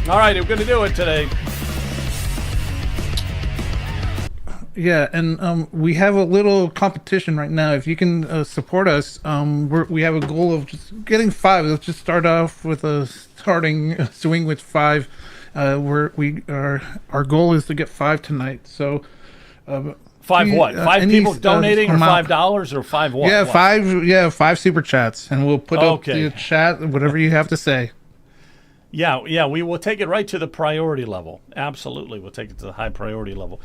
All right, we're going to do it today. Yeah, and we have a little competition right now. If you can support us, we have a goal of just getting 5. Let's just start off with a starting swing with 5. Our goal is to get 5 tonight. So, 5 what? 5 people donating, or $5, or 5 what? Yeah, what? 5. Yeah, 5 super chats, and we'll put up Okay. the chat whatever you have to say. Yeah, we will take it right to the priority level. Absolutely, we'll take it to the high priority level.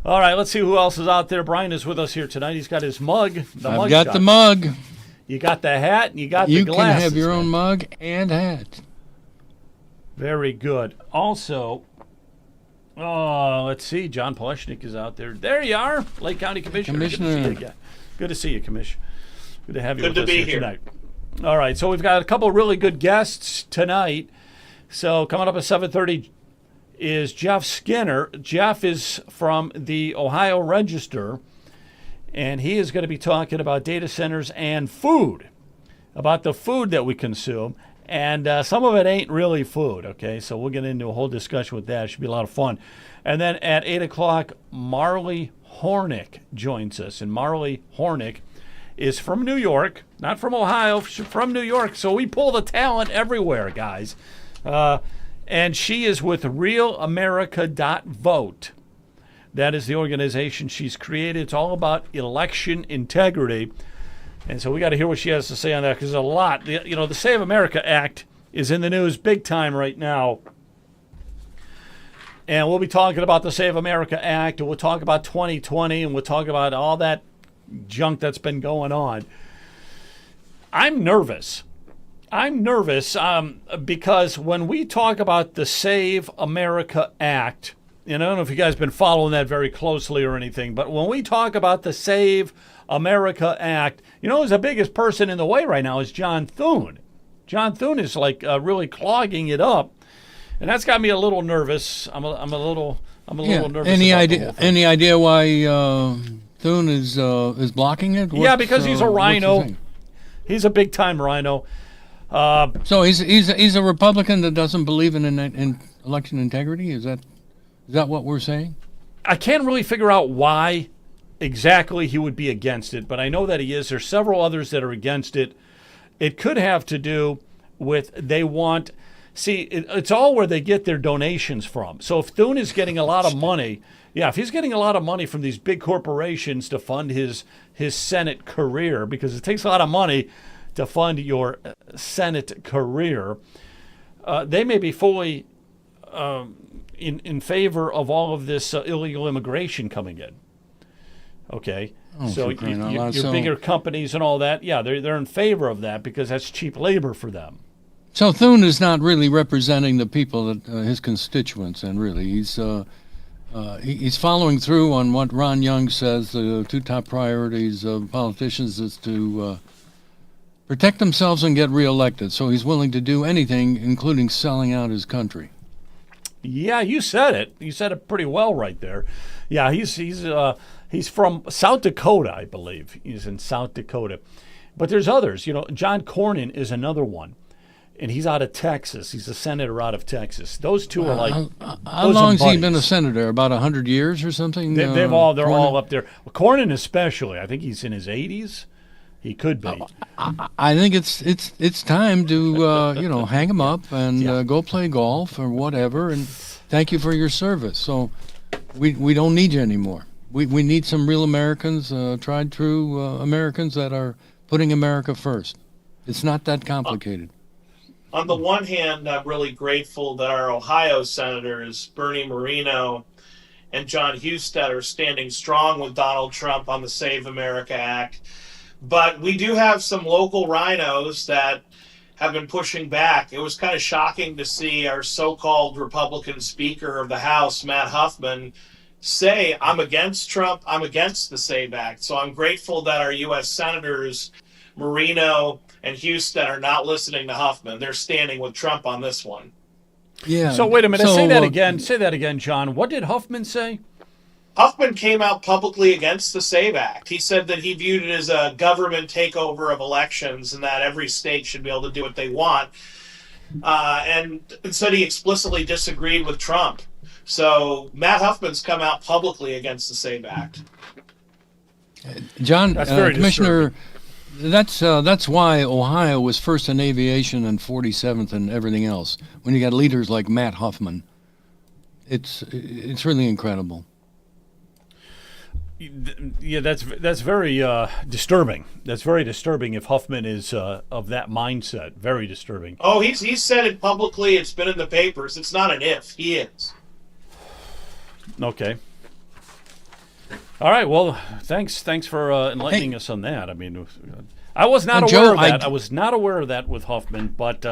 All right, let's see who else is out there. Brian is with us here tonight. He's got his mug. I've got the mug. You got the hat, and you got the You glasses. can have your own mug and hat. Very good. Also, let's see. John Poleshnik is out there. There you are, Lake County Commissioner. Good to see you, Commissioner. Good to have you with us here tonight. All right, so we've got a couple of really good guests tonight. So coming up at 7:30 is Jeff Skinner. Jeff is from the Ohio Register, and he is going to be talking about data centers and food, about the food that we consume. And some of it ain't really food, okay? So we'll get into a whole discussion with that. It should be a lot of fun. And then at 8 o'clock, Marley Hornik joins us. And Marley Hornik is from New York, not from Ohio, from New York. So we pull the talent everywhere, guys. And she is with realamerica.vote. That is the organization she's created. It's all about election integrity. And so we got to hear what she has to say on that, because there's a lot. The Save America Act is in the news big time right now. And we'll be talking about the Save America Act, and we'll talk about 2020, and we'll talk about all that junk that's been going on. I'm nervous because when we talk about the Save America Act, and I don't know if you guys have been following that very closely or anything, but when we talk about the Save America Act, who's the biggest person in the way right now is John Thune. John Thune is really clogging it up, and that's got me a little nervous. I'm a little nervous. Any idea why Thune is blocking it? Yeah, because he's a rhino. He's a big time rhino. So he's a Republican that doesn't believe in election integrity. Is that what we're saying? I can't really figure out why exactly he would be against it, but I know that he is. There's several others that are against it. It could have to do with it's all where they get their donations from. So if Thune is getting a lot of money, if he's getting a lot of money from these big corporations to fund his Senate career, because it takes a lot of money to fund your Senate career, they may be fully in favor of all of this illegal immigration coming in. Okay, so your bigger companies and all that, they're in favor of that because that's cheap labor for them. So Thune is not really representing the people that his constituents, and really he's following through on what Ron Young says. The 2 top priorities of politicians is to protect themselves and get reelected. So he's willing to do anything, including selling out his country. Yeah, you said it. You said it pretty well right there. Yeah, he's from South Dakota, I believe. He's in South Dakota. But there's others. John Cornyn is anher one, and he's out of Texas. He's a senator out of Texas. Those two are like how long has he been a senator? About 100 years or something? They're all up there. Cornyn especially. I think he's in his 80s. He could be. I think it's time to hang him up and go play golf or whatever. And thank you for your service. So we don't need you anymore. We need some real Americans, tried true Americans that are putting America first. It's not that complicated. On the one hand, I'm really grateful that our Ohio senators, Bernie Moreno and John Husted, are standing strong with Donald Trump on the Save America Act. But we do have some local rhinos that have been pushing back. It was kind of shocking to see our so-called Republican Speaker of the House, Matt Huffman, say, I'm against Trump, I'm against the SAVE Act. So I'm grateful that our U.S. senators, Moreno and Husted, are not listening to Huffman. They're standing with Trump on this one. Yeah. So wait a minute. Say that again. Say that again, John. What did Huffman say? Huffman came out publicly against the SAVE Act. He said that he viewed it as a government takeover of elections and that every state should be able to do what they want. and said he explicitly disagreed with Trump. So Matt Huffman's come out publicly against the SAVE Act. John, That's very Commissioner, that's why Ohio was first in aviation and 47th in everything else. When you got leaders like Matt Huffman, it's really incredible. Yeah, that's very disturbing. That's very disturbing if Huffman is of that mindset. Very disturbing. Oh, he's said it publicly. It's been in the papers. It's not an if. He is. Okay. All right. Well, thanks for enlightening us on that. I mean, I was not aware of that. I was not aware of that with Huffman, but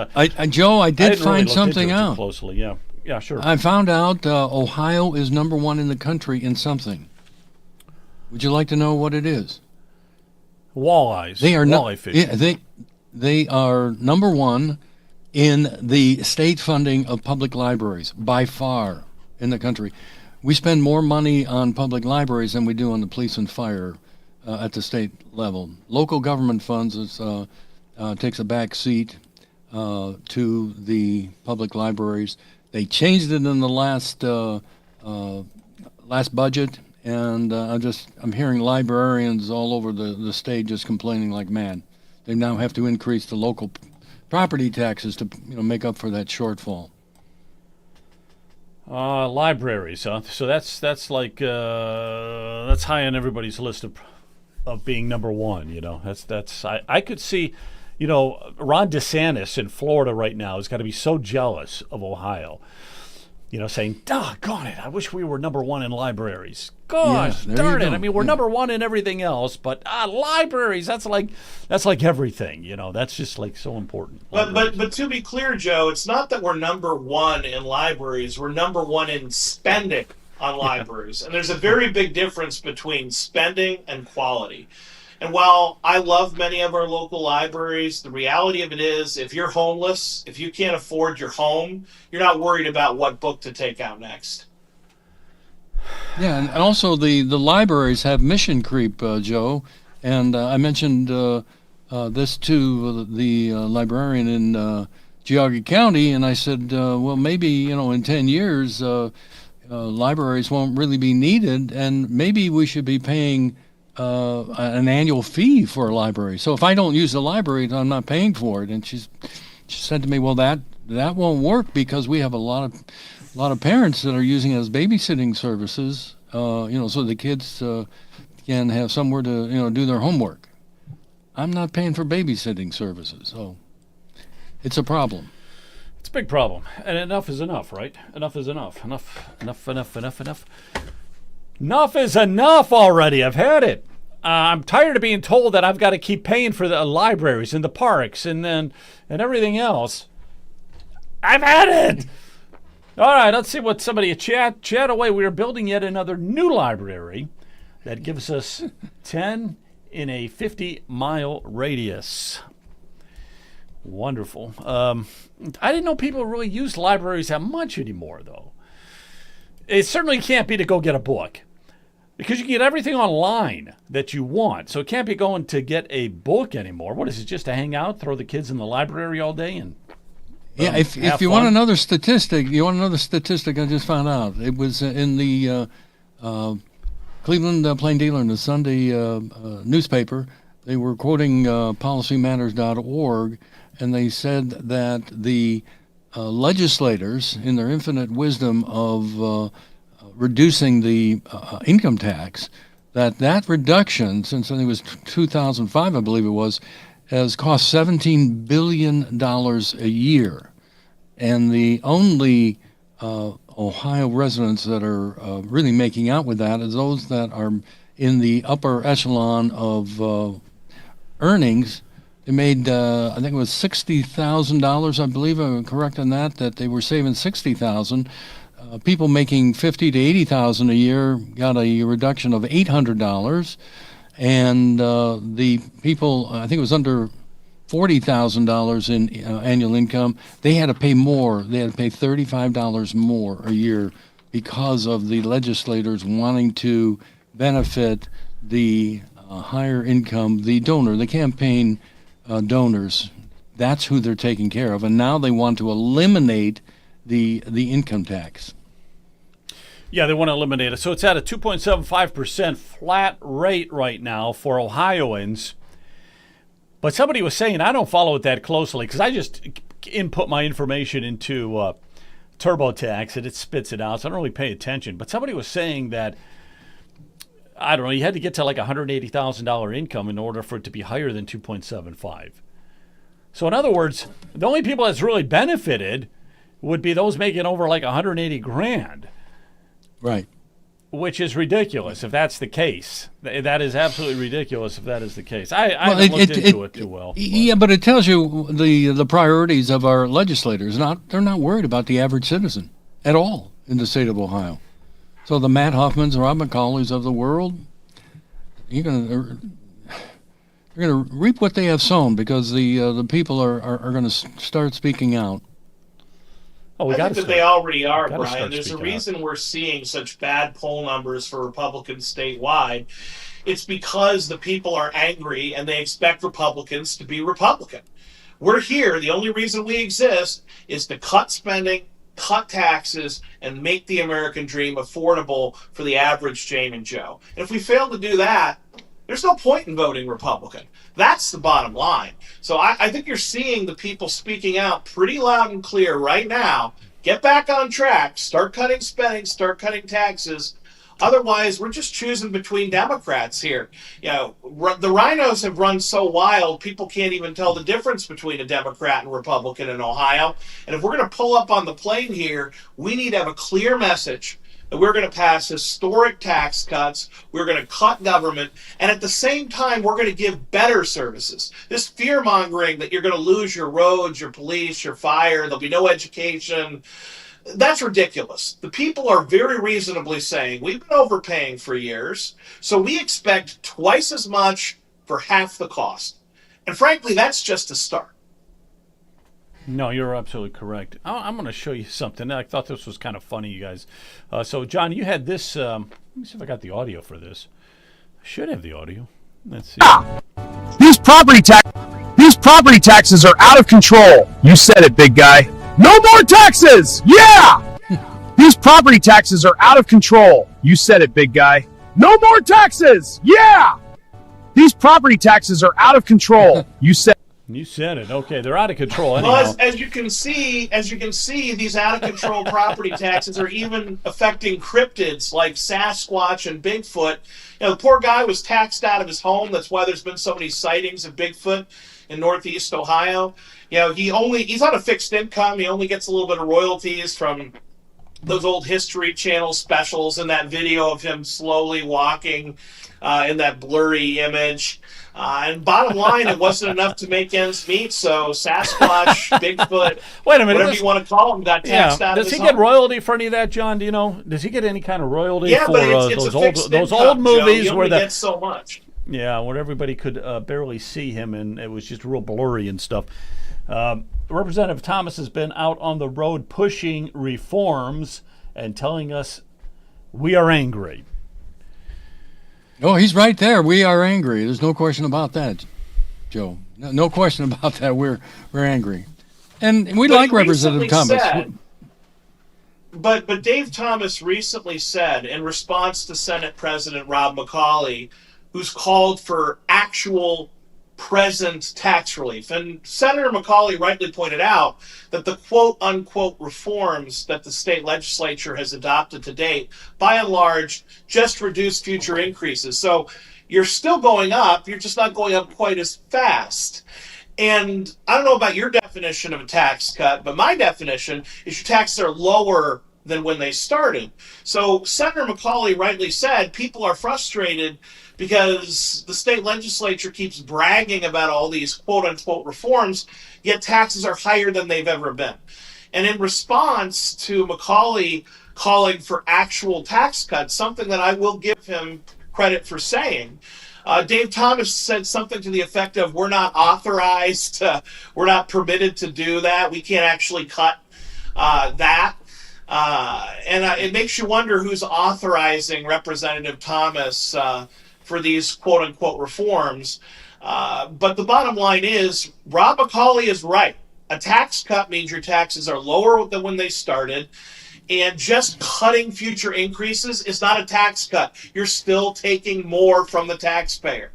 Joe, I did didn't find really something look into it too out. closely. Yeah. Yeah. Sure. I found out Ohio is number one in the country in something. Would you like to know what it is? Walleyes. They are walleye fishing. Yeah, they are number one in the state funding of public libraries by far in the country. We spend more money on public libraries than we do on the police and fire at the state level. Local government funds takes a back seat to the public libraries. They changed it in the last budget. And I'm hearing librarians all over the state just complaining like mad. They now have to increase the local property taxes to make up for that shortfall. Libraries, huh? So that's like that's high on everybody's list of being number one. I could see, Ron DeSantis in Florida right now has got to be so jealous of Ohio. Saying, doggone it, I wish we were number one in libraries. Gosh, darn it. I mean, we're number one in everything else, but libraries, that's like everything, That's just like so important. But to be clear, Joe, it's not that we're number one in libraries. We're number one in spending on libraries. And there's a very big difference between spending and quality. And while I love many of our local libraries, the reality of it is if you're homeless, if you can't afford your home, you're not worried about what book to take out next. Yeah, and also the libraries have mission creep, Joe. And I mentioned this to the librarian in Geauga County, and I said, well, maybe, in 10 years, libraries won't really be needed, and maybe we should be paying an annual fee for a library. So if I don't use the library, I'm not paying for it. And she said to me, well, that won't work because we have a lot of parents that are using it as babysitting services, so the kids can have somewhere to do their homework. I'm not paying for babysitting services, so it's a problem. It's a big problem, and enough is enough, right? Enough is enough. Enough. Enough is enough already. I've had it. I'm tired of being told that I've got to keep paying for the libraries and the parks and everything else. I've had it. All right, let's see what somebody chat away. We are building yet another new library that gives us 10 in a 50-mile radius. Wonderful. I didn't know people really use libraries that much anymore, though. It certainly can't be to go get a book, because you can get everything online that you want. So it can't be going to get a book anymore. What is it, just to hang out, throw the kids in the library all day? And yeah, if you want another statistic, I just found out. It was in the Cleveland Plain Dealer in the Sunday newspaper. They were quoting policymatters.org, and they said that the legislators, in their infinite wisdom of reducing the income tax, that reduction, since I think it was 2005, I believe it was, has cost $17 billion a year. And the only Ohio residents that are really making out with that is those that are in the upper echelon of earnings. They made, I think it was $60,000, I believe I'm correct on that they were saving $60,000. People making $50,000 to $80,000 a year got a reduction of $800, and the people, I think it was under $40,000 in annual income, they had to pay more. They had to pay $35 more a year because of the legislators wanting to benefit the higher income, the donor, the campaign donors, That's who they're taking care of, and now they want to eliminate the income tax. Yeah, they want to eliminate it. So it's at a 2.75% flat rate right now for Ohioans. But somebody was saying, I don't follow it that closely because I just input my information into TurboTax and it spits it out. So I don't really pay attention. But somebody was saying that, I don't know, you had to get to like $180,000 income in order for it to be higher than 2.75. So in other words, the only people that's really benefited would be those making over like 180 grand. Right. Which is ridiculous if that's the case. That is absolutely ridiculous if that is the case. I haven't looked into it too well. Yeah, but it tells you the priorities of our legislators. They're not worried about the average citizen at all in the state of Ohio. So the Matt Hoffmans, Rob McCauley's of the world, they're going to reap what they have sown because the people are going to start speaking out. Oh, I think that they already are, Brian. There's a out. reason we're seeing such bad poll numbers for Republicans statewide. It's because the people are angry and they expect Republicans to be Republican. We're here. The only reason we exist is to cut spending, cut taxes, and make the American dream affordable for the average Jane and Joe. And if we fail to do that, there's no point in voting Republican. That's the bottom line. So I think you're seeing the people speaking out pretty loud and clear right now. Get back on track. Start cutting spending. Start cutting taxes. Otherwise, we're just choosing between Democrats here. You know, the rhinos have run so wild, people can't even tell the difference between a Democrat and Republican in Ohio. And if we're going to pull up on the plane here, we need to have a clear message that we're going to pass historic tax cuts, we're going to cut government, and at the same time, we're going to give better services. This fear-mongering that you're going to lose your roads, your police, your fire, there'll be no education, that's ridiculous. The people are very reasonably saying, we've been overpaying for years, so we expect twice as much for half the cost. And frankly, that's just a start. No, you're absolutely correct. I'm going to show you something. I thought this was kind of funny, you guys. So, John, you had this. Let me see if I got the audio for this. I should have the audio. Let's see. These property taxes are out of control. You said it, big guy. No more taxes! Yeah! These property taxes are out of control. You said it, big guy. No more taxes! Yeah! These property taxes are out of control. You said it. Okay, they're out of control anyhow. Well, as you can see, these out of control property taxes are even affecting cryptids like Sasquatch and Bigfoot. You know, the poor guy was taxed out of his home. That's why there's been so many sightings of Bigfoot in Northeast Ohio. You know, he's on a fixed income. He only gets a little bit of royalties from those old History Channel specials and that video of him slowly walking in that blurry image. And bottom line, it wasn't enough to make ends meet, so Sasquatch, Bigfoot, wait a minute, whatever you want to call him, got taxed out of his Does he home. get royalty for any of that, John? Do you know? Does he get any kind of royalty for but it's a fixed those income, old movies Joe. You where only get so much. Yeah, where everybody could barely see him and it was just real blurry and stuff. Representative Thomas has been out on the road pushing reforms and telling us we are angry. Oh, he's right there. We are angry. There's no question about that, Joe. No question about that. We're angry, and we like Representative Thomas. But Dave Thomas recently said, in response to Senate President Rob McCauley, who's called for actual present tax relief. And Senator McCauley rightly pointed out that the quote-unquote reforms that the state legislature has adopted to date, by and large, just reduce future increases. So you're still going up, you're just not going up quite as fast. And I don't know about your definition of a tax cut, but my definition is your taxes are lower than when they started. So Senator McCauley rightly said people are frustrated because the state legislature keeps bragging about all these quote-unquote reforms, yet taxes are higher than they've ever been. And in response to McCauley calling for actual tax cuts, something that I will give him credit for saying, Dave Thomas said something to the effect of, we're not authorized, we're not permitted to do that, we can't actually cut that. And it makes you wonder who's authorizing Representative Thomas for these quote-unquote reforms. But the bottom line is, Rob McCauley is right. A tax cut means your taxes are lower than when they started. And just cutting future increases is not a tax cut. You're still taking more from the taxpayer.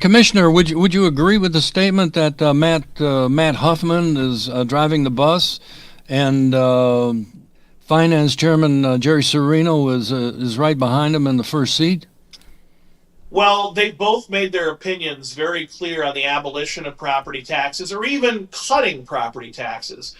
Commissioner, would you agree with the statement that Matt Huffman is driving the bus, and Finance Chairman Jerry Serino is right behind him in the first seat? Well, they both made their opinions very clear on the abolition of property taxes, or even cutting property taxes.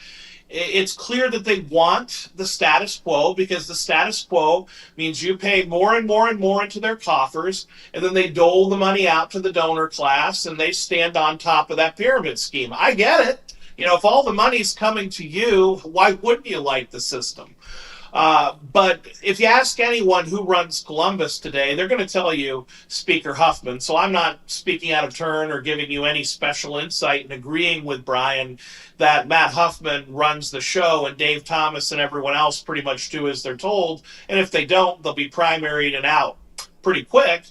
It's clear that they want the status quo, because the status quo means you pay more and more and more into their coffers, and then they dole the money out to the donor class, and they stand on top of that pyramid scheme. I get it. If all the money's coming to you, why wouldn't you like the system? But if you ask anyone who runs Columbus today, they're going to tell you Speaker Huffman. So I'm not speaking out of turn or giving you any special insight and agreeing with Brian that Matt Huffman runs the show and Dave Thomas and everyone else pretty much do as they're told. And if they don't, they'll be primaried and out pretty quick.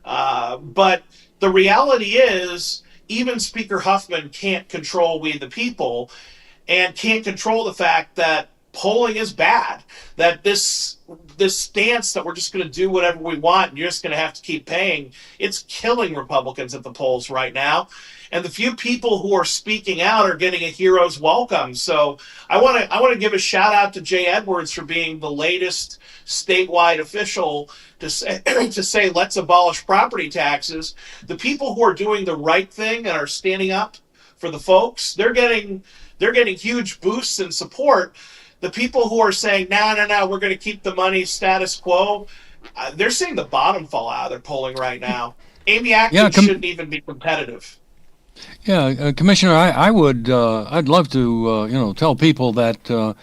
But the reality is, even Speaker Huffman can't control we the people, and can't control the fact that polling is bad, that this stance that we're just going to do whatever we want and you're just going to have to keep paying, it's killing Republicans at the polls right now. And the few people who are speaking out are getting a hero's welcome. So I want to give a shout out to Jay Edwards for being the latest statewide official to say let's abolish property taxes. The people who are doing the right thing and are standing up for the folks, they're getting huge boosts in support. The people who are saying, no, we're going to keep the money status quo, they're seeing the bottom fall out of their polling right now. Amy Atkins shouldn't even be competitive. Yeah, Commissioner, I'd love to, tell people that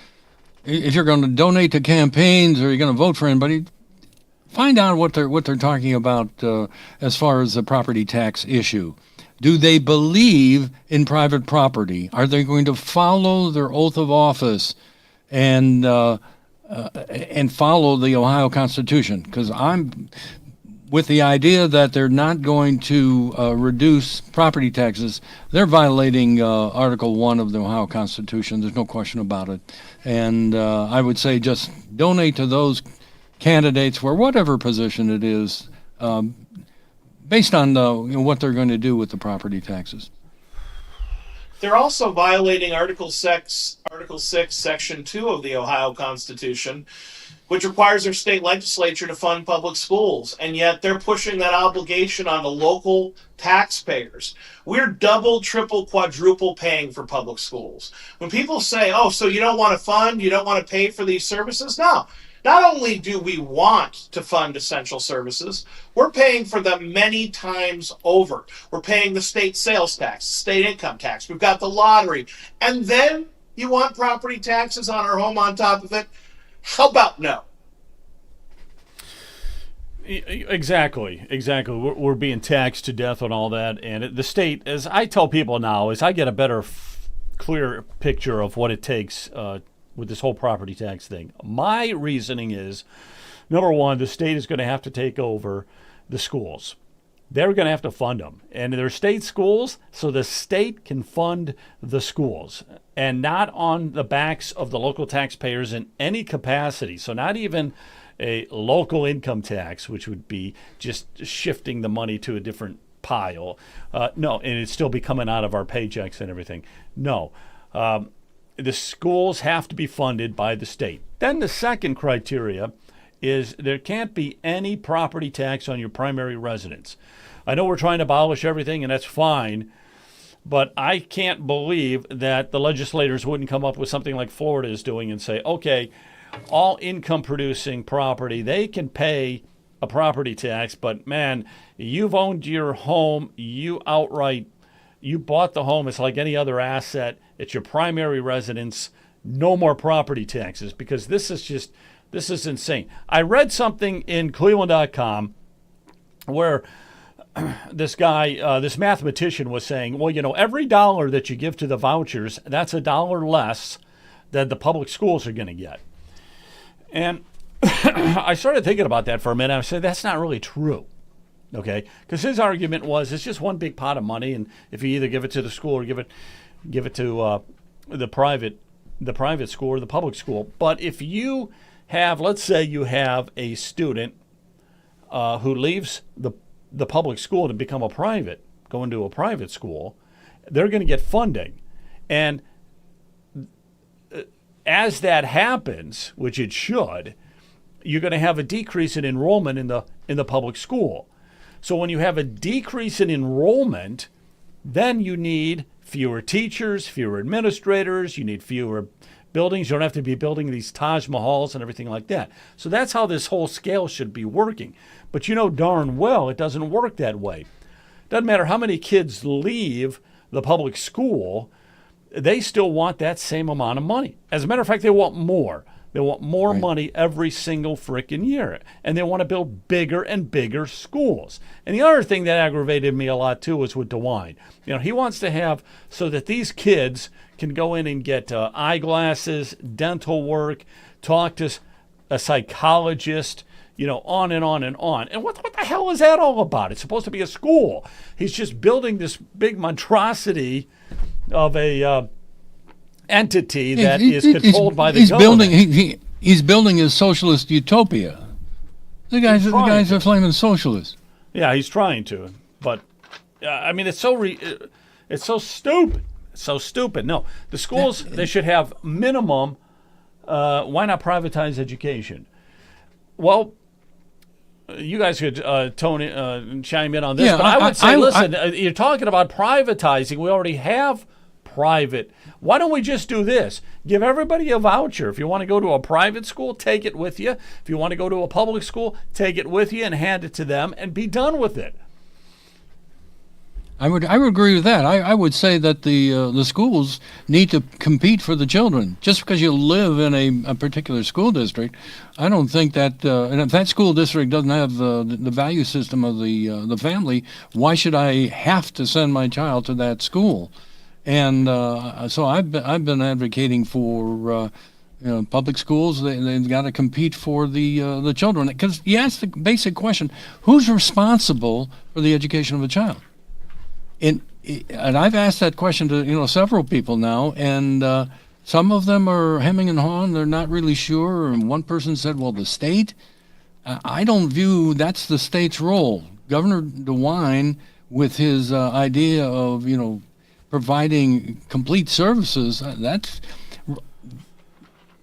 if you're going to donate to campaigns or you're going to vote for anybody, find out what they're talking about as far as the property tax issue. Do they believe in private property? Are they going to follow their oath of office and follow the Ohio Constitution? Because I'm with the idea that they're not going to reduce property taxes. They're violating Article 1 of the Ohio Constitution. There's no question about it. And I would say just donate to those candidates for whatever position it is, based on what they're going to do with the property taxes. They're also violating Article 6, Section 2 of the Ohio Constitution, which requires their state legislature to fund public schools. And yet they're pushing that obligation on the local taxpayers. We're double, triple, quadruple paying for public schools. When people say, oh, so you don't want to fund, you don't want to pay for these services? No. Not only do we want to fund essential services, we're paying for them many times over. We're paying the state sales tax, state income tax. We've got the lottery. And then you want property taxes on our home on top of it? How about no? Exactly. We're being taxed to death on all that. And the state, as I tell people now, is I get a better, clear picture of what it takes with this whole property tax thing. My reasoning is, number one, the state is going to have to take over the schools. They're going to have to fund them. And they're state schools, so the state can fund the schools. And not on the backs of the local taxpayers in any capacity. So not even a local income tax, which would be just shifting the money to a different pile. No, and it'd still be coming out of our paychecks and everything. No. The schools have to be funded by the state. Then the second criteria is there can't be any property tax on your primary residence. I know we're trying to abolish everything, and that's fine, but I can't believe that the legislators wouldn't come up with something like Florida is doing and say, okay, all income-producing property, they can pay a property tax, but man, you've owned your home, you bought the home, it's like any other asset, it's your primary residence, no more property taxes, because this is insane. I read something in Cleveland.com where this guy, this mathematician was saying, well, every dollar that you give to the vouchers, that's a dollar less than the public schools are going to get. And I started thinking about that for a minute. I said, that's not really true. Okay, because his argument was it's just one big pot of money, and if you either give it to the school or give it to the private school or the public school. But if you have, let's say, you have a student who leaves the public school to become go into a private school, they're going to get funding, and as that happens, which it should, you're going to have a decrease in enrollment in the public school. So when you have a decrease in enrollment, then you need fewer teachers, fewer administrators, you need fewer buildings. You don't have to be building these Taj Mahals and everything like that. So that's how this whole scale should be working. But you know darn well it doesn't work that way. Doesn't matter how many kids leave the public school, they still want that same amount of money. As a matter of fact, they want more. They want more money every single frickin' year. And they want to build bigger and bigger schools. And the other thing that aggravated me a lot, too, was with DeWine. You know, he wants to have so that these kids can go in and get eyeglasses, dental work, talk to a psychologist, you know, on and on and on. And what the hell is that all about? It's supposed to be a school. He's just building this big monstrosity of a entity that is controlled by the government. He's building his socialist utopia. The guys are flaming socialists. Yeah, he's trying to, but I mean, it's so stupid. It's so stupid. No, the schools, they should have minimum. Why not privatize education? Well, you guys could Tony chime in on this, but I would say, listen, you're talking about privatizing. We already have private. Why don't we just do this? Give everybody a voucher. If you want to go to a private school, take it with you. If you want to go to a public school, take it with you and hand it to them and be done with it. I would agree with that. I would say that the schools need to compete for the children. Just because you live in a particular school district, I don't think that and if that school district doesn't have the value system of the family, why should I have to send my child to that school? And so I've been advocating for public schools. They've got to compete for the children, because you ask the basic question: who's responsible for the education of a child? And I've asked that question to several people now, and some of them are hemming and hawing. They're not really sure. And one person said, "Well, the state." I don't view that's the state's role. Governor DeWine, with his idea of providing complete services, that's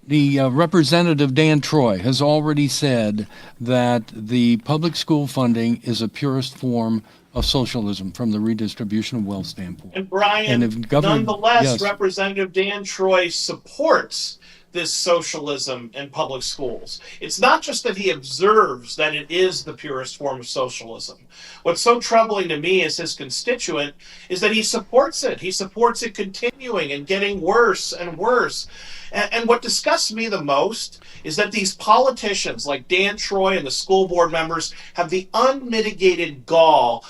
the Representative Dan Troy has already said that the public school funding is a purest form of socialism from the redistribution of wealth standpoint. And Brian, nonetheless, Representative Dan Troy supports this socialism in public schools. It's not just that he observes that it is the purest form of socialism. What's so troubling to me as his constituent is that he supports it. He supports it continuing and getting worse and worse. And what disgusts me the most is that these politicians like Dan Troy and the school board members have the unmitigated gall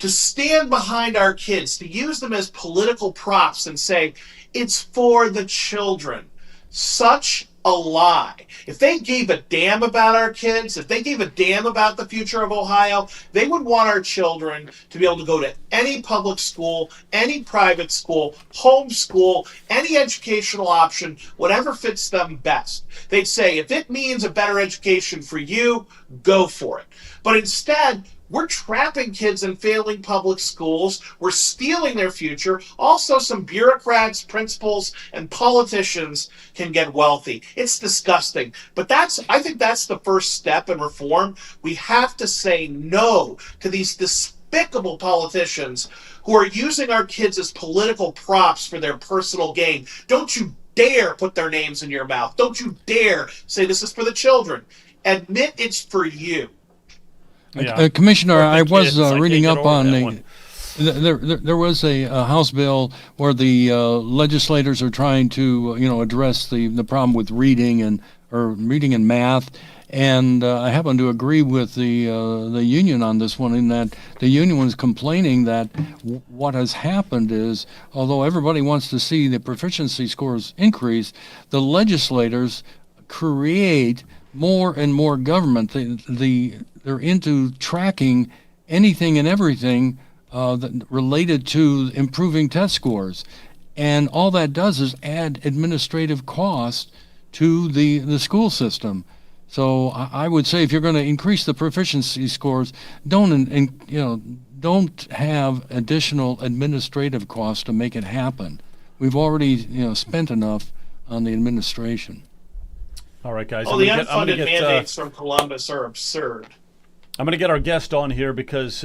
to stand behind our kids, to use them as political props and say, it's for the children. Such a lie. If they gave a damn about our kids, if they gave a damn about the future of Ohio, they would want our children to be able to go to any public school, any private school, homeschool, any educational option, whatever fits them best. They'd say, if it means a better education for you, go for it. But instead, we're trapping kids in failing public schools. We're stealing their future. Also, some bureaucrats, principals, and politicians can get wealthy. It's disgusting. But I think that's the first step in reform. We have to say no to these despicable politicians who are using our kids as political props for their personal gain. Don't you dare put their names in your mouth. Don't you dare say this is for the children. Admit it's for you. Yeah. Commissioner, I was reading up on there was a House bill where the legislators are trying to address the problem with reading and math, and I happen to agree with the union on this one, in that the union was complaining that what has happened is, although everybody wants to see the proficiency scores increase, the legislators create more and more government. They're into tracking anything and everything related to improving test scores. And all that does is add administrative cost to the school system. So I would say if you're going to increase the proficiency scores, don't have additional administrative costs to make it happen. We've already spent enough on the administration. All right, guys. The unfunded mandates from Columbus are absurd. I'm going to get our guest on here because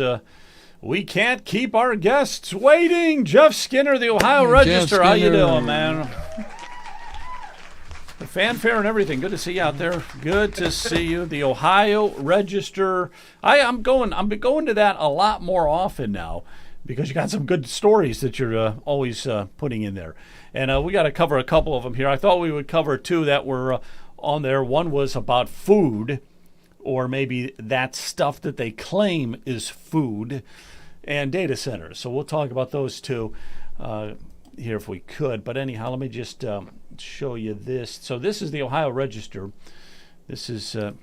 we can't keep our guests waiting. Jeff Skinner, the Ohio Register. How you doing, man? The fanfare and everything. Good to see you out there. Good to see you. The Ohio Register. I'm going to that a lot more often now because you got some good stories that you're always putting in there. And we got to cover a couple of them here. I thought we would cover two that were on there. One was about food, or maybe that stuff that they claim is food, and data centers. So we'll talk about those two here if we could. But anyhow, let me just show you this. So this is the Ohio Register. This is, and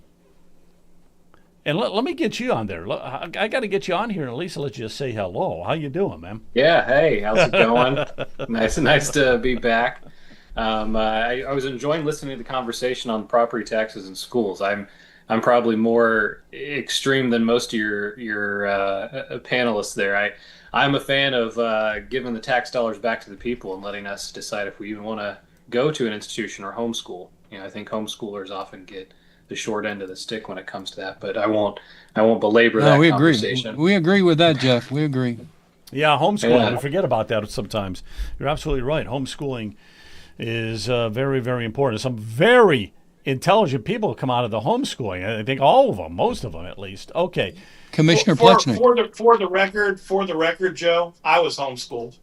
let me get you on there. I got to get you on here and at least let you say hello. How you doing, man? Yeah, hey, how's it going? nice to be back. I was enjoying listening to the conversation on property taxes in schools. I'm probably more extreme than most of your panelists there. I'm a fan of giving the tax dollars back to the people and letting us decide if we even want to go to an institution or homeschool. I think homeschoolers often get the short end of the stick when it comes to that, but I won't belabor that conversation. We agree with that, Jeff. We agree. Yeah, homeschooling. We forget about that sometimes. You're absolutely right. Homeschooling is very, very important. Some very intelligent people come out of the homeschooling. I think all of them, most of them at least. Okay. Commissioner Plechnik. For the record, Joe, I was homeschooled.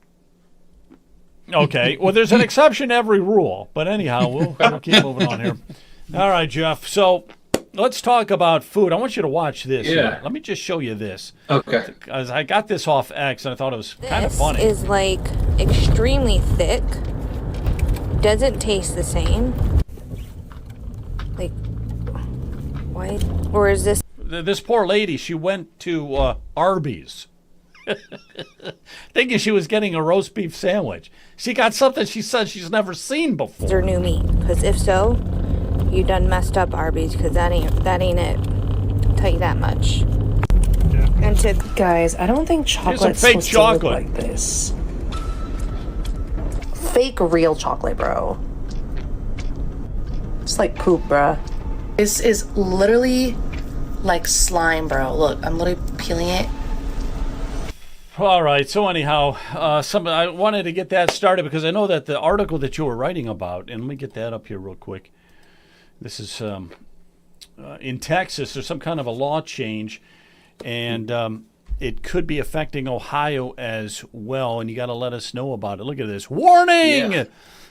Okay. Well, there's an exception to every rule. But anyhow, we'll keep moving on here. All right, Jeff. So let's talk about food. I want you to watch this. Yeah. Let me just show you this. Okay. Because I got this off X, and I thought it was kind of funny. This is like extremely thick. Doesn't taste the same. Like, why? Or is this? This poor lady, she went to Arby's thinking she was getting a roast beef sandwich. She got something she said she's never seen before. Their new meat, because if so, you done messed up Arby's, because that ain't it. I'll tell you that much. Yeah. And to guys, I don't think chocolate's fake supposed chocolate. to look like this. Fake real chocolate, bro. It's like poop, bruh. This is literally like slime, bro. Look, I'm literally peeling it. All right. So anyhow, I wanted to get that started because I know that the article that you were writing about, and let me get that up here real quick. This is in Texas. There's some kind of a law change, and it could be affecting Ohio as well. And you got to let us know about it. Look at this warning: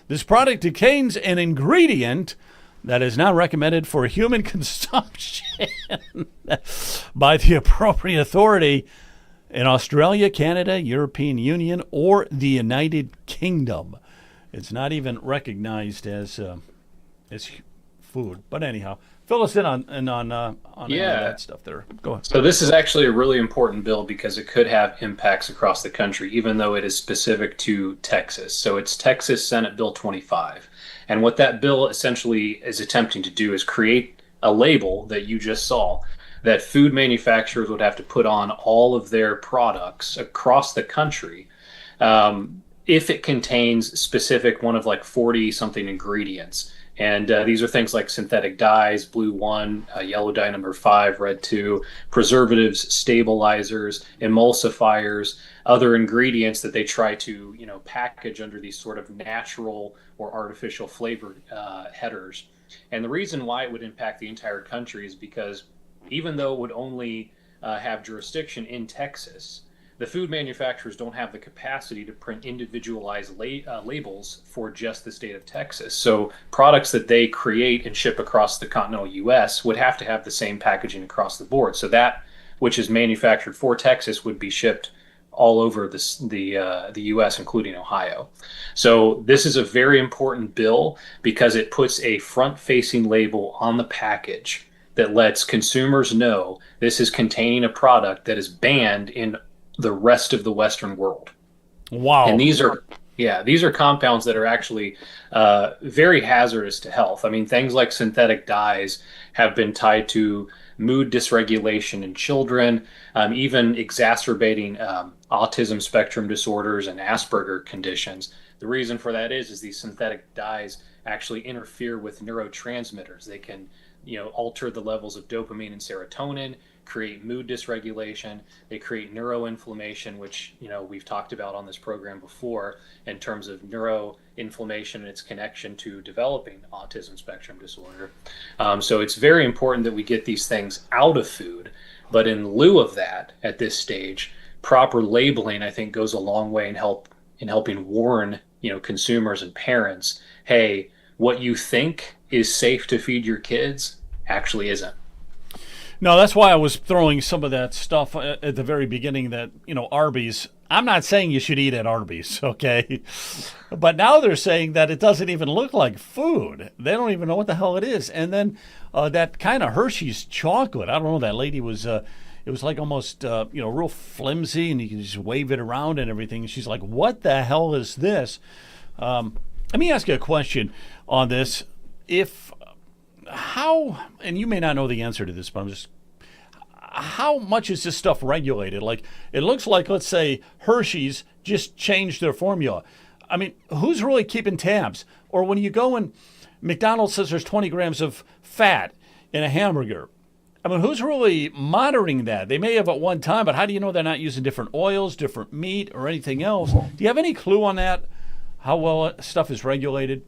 this product contains an ingredient that is not recommended for human consumption by the appropriate authority in Australia, Canada, European Union, or the United Kingdom. It's not even recognized as food. But anyhow, fill us in on that stuff there. Go ahead. So this is actually a really important bill because it could have impacts across the country, even though it is specific to Texas. So it's Texas Senate Bill 25. And what that bill essentially is attempting to do is create a label that you just saw that food manufacturers would have to put on all of their products across the country if it contains specific one of like 40 something ingredients. And these are things like synthetic dyes, blue 1, yellow dye number 5, red 2, preservatives, stabilizers, emulsifiers, other ingredients that they try to, package under these sort of natural or artificial flavor headers. And the reason why it would impact the entire country is because even though it would only have jurisdiction in Texas, the food manufacturers don't have the capacity to print individualized labels for just the state of Texas. So products that they create and ship across the continental U.S. would have to have the same packaging across the board. So that which is manufactured for Texas would be shipped all over the U.S., including Ohio. So this is a very important bill because it puts a front-facing label on the package that lets consumers know this is containing a product that is banned in the rest of the Western world. Wow. And these are compounds that are actually very hazardous to health. I mean, things like synthetic dyes have been tied to mood dysregulation in children, even exacerbating autism spectrum disorders and Asperger conditions. The reason for that is these synthetic dyes actually interfere with neurotransmitters. They can, alter the levels of dopamine and serotonin, create mood dysregulation. They create neuroinflammation, which, we've talked about on this program before in terms of neuroinflammation and its connection to developing autism spectrum disorder. So it's very important that we get these things out of food. But in lieu of that, at this stage, proper labeling, I think, goes a long way in helping warn, consumers and parents, hey, what you think is safe to feed your kids actually isn't. No, that's why I was throwing some of that stuff at the very beginning that, Arby's. I'm not saying you should eat at Arby's, okay? But now they're saying that it doesn't even look like food. They don't even know what the hell it is. And then that kind of Hershey's chocolate, I don't know, that lady was, it was like almost, real flimsy, and you can just wave it around and everything. She's like, what the hell is this? Let me ask you a question on this. And you may not know the answer to this, but how much is this stuff regulated? Like, it looks like, let's say, Hershey's just changed their formula. I mean, who's really keeping tabs? Or when you go and McDonald's says there's 20 grams of fat in a hamburger, I mean, who's really monitoring that? They may have at one time, but how do you know they're not using different oils, different meat, or anything else? Do you have any clue on that, how well stuff is regulated?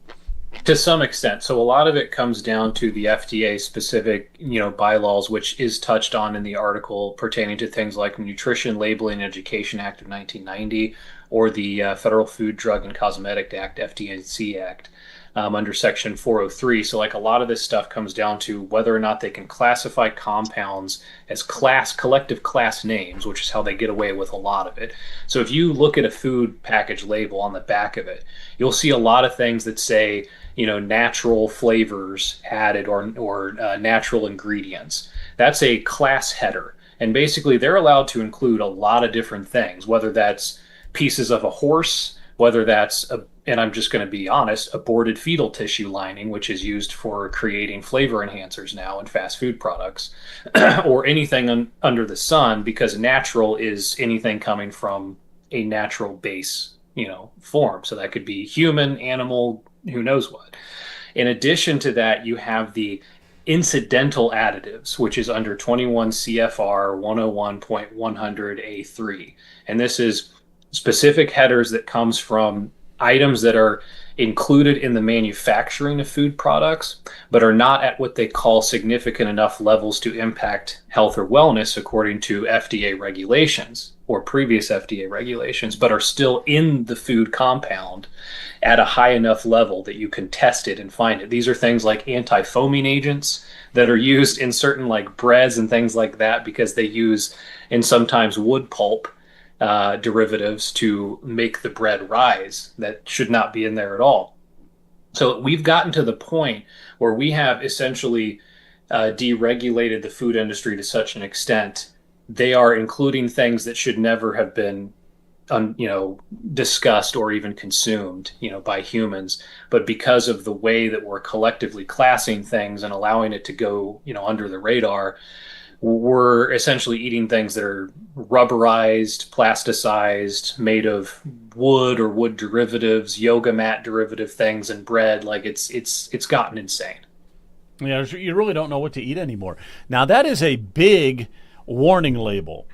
To some extent. So a lot of it comes down to the FDA specific, bylaws, which is touched on in the article pertaining to things like the Nutrition Labeling and Education Act of 1990 or the Federal Food, Drug, and Cosmetic Act, FDC Act, under Section 403. So like a lot of this stuff comes down to whether or not they can classify compounds as collective class names, which is how they get away with a lot of it. So if you look at a food package label on the back of it, you'll see a lot of things that say, natural flavors added or natural ingredients. That's a class header. And basically they're allowed to include a lot of different things, whether that's pieces of a horse, whether that's, and I'm just going to be honest, aborted fetal tissue lining, which is used for creating flavor enhancers now in fast food products, or anything under the sun, because natural is anything coming from a natural base, form. So that could be human, animal, who knows what. In addition to that, you have the incidental additives, which is under 21 CFR 101.100A3. And this is specific headers that comes from items that are included in the manufacturing of food products, but are not at what they call significant enough levels to impact health or wellness according to FDA regulations or previous FDA regulations, but are still in the food compound at a high enough level that you can test it and find it. These are things like anti-foaming agents that are used in certain like breads and things like that because they use, and sometimes wood pulp derivatives to make the bread rise that should not be in there at all. So we've gotten to the point where we have essentially deregulated the food industry to such an extent they are including things that should never have been discussed or even consumed, by humans. But because of the way that we're collectively classing things and allowing it to go, under the radar, we're essentially eating things that are rubberized, plasticized, made of wood or wood derivatives, yoga mat derivative things, and bread. Like it's gotten insane. Yeah, you really don't know what to eat anymore. Now that is a big warning label.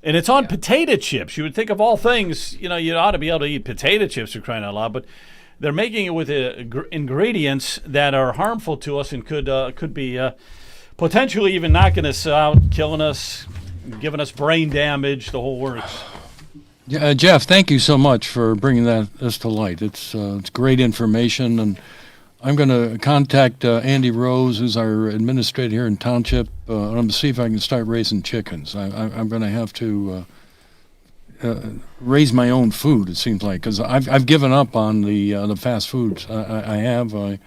And it's on potato chips. You would think of all things, you ought to be able to eat potato chips for crying out loud, but they're making it with ingredients that are harmful to us and could be potentially even knocking us out, killing us, giving us brain damage, the whole works. Jeff, thank you so much for bringing this to light. It's great information, and I'm going to contact Andy Rose, who's our administrator here in Township. I'm going to see if I can start raising chickens. I'm going to have to raise my own food, it seems like, because I've given up on the fast foods. I have.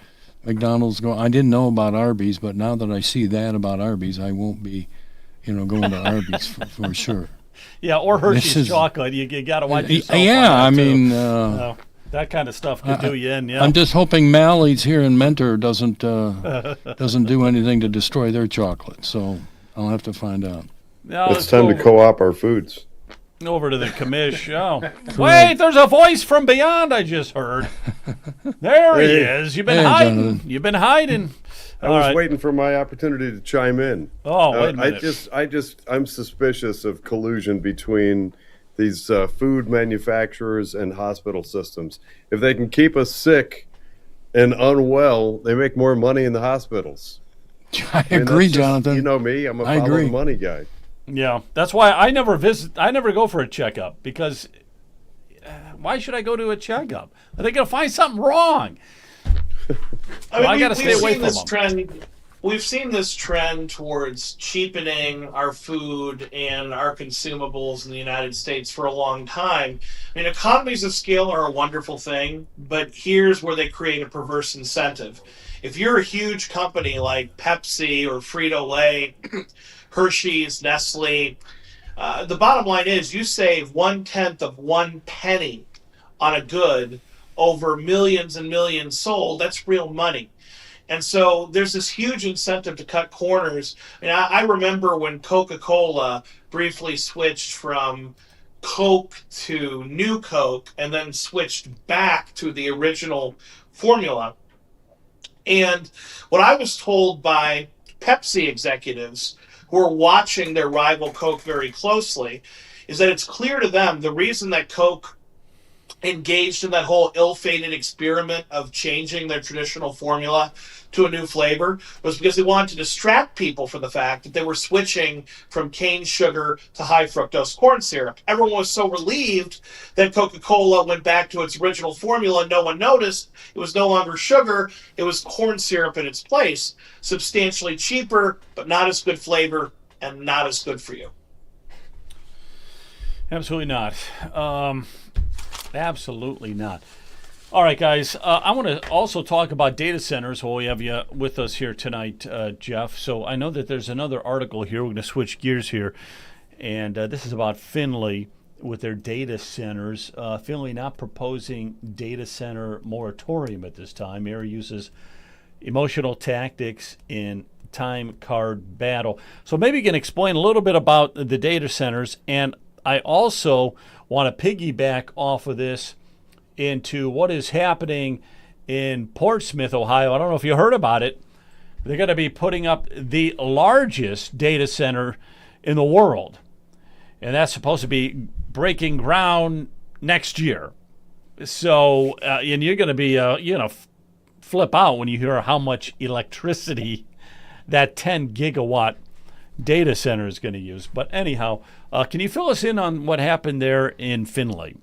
McDonald's go. I didn't know about Arby's, but now that I see that about Arby's, I won't be, going to Arby's for sure. Yeah, or Hershey's chocolate. You got to watch yourself. Yeah, I mean, that kind of stuff could do you in. Yeah, I'm just hoping Mally's here in Mentor doesn't do anything to destroy their chocolate. So I'll have to find out. Now, it's time to co-op our foods. Over to the commish. Oh, wait! There's a voice from beyond. I just heard. There he is. You've been hiding. Jonathan. You've been hiding. I was waiting for my opportunity to chime in. Oh, wait a minute. I'm suspicious of collusion between these food manufacturers and hospital systems. If they can keep us sick and unwell, they make more money in the hospitals. I agree, Jonathan. You know me. I'm a follow the money guy. Yeah, that's why I never go for a checkup, because why should I go to a checkup? Are they going to find something wrong? I got to stay away from them. We've seen this trend towards cheapening our food and our consumables in the United States for a long time. I mean, economies of scale are a wonderful thing, but here's where they create a perverse incentive. If you're a huge company like Pepsi or Frito-Lay, Hershey's, Nestle, the bottom line is you save 1/10 of 1 penny on a good over millions and millions sold. That's real money. And so there's this huge incentive to cut corners. I mean, I remember when Coca-Cola briefly switched from Coke to New Coke and then switched back to the original formula. And what I was told by Pepsi executives who are watching their rival Coke very closely is that it's clear to them the reason that Coke engaged in that whole ill-fated experiment of changing their traditional formula to a new flavor was because they wanted to distract people from the fact that they were switching from cane sugar to high fructose corn syrup. Everyone was so relieved that Coca-Cola went back to its original formula. No one noticed. It was no longer sugar. It was corn syrup in its place. Substantially cheaper, but not as good flavor and not as good for you. Absolutely not. Absolutely not. All right, guys. I want to also talk about data centers while we have you with us here tonight, Jeff. So I know that there's another article here. We're going to switch gears here. And this is about Finley with their data centers. Finley not proposing data center moratorium at this time. Mayor uses emotional tactics in time card battle. So maybe you can explain a little bit about the data centers. And I also want to piggyback off of this into what is happening in Portsmouth, Ohio. I don't know if you heard about it. They're going to be putting up the largest data center in the world. And that's supposed to be breaking ground next year. So, and you're going to be, flip out when you hear how much electricity that 10 gigawatt data center is going to use. But anyhow, can you fill us in on what happened there in Finley?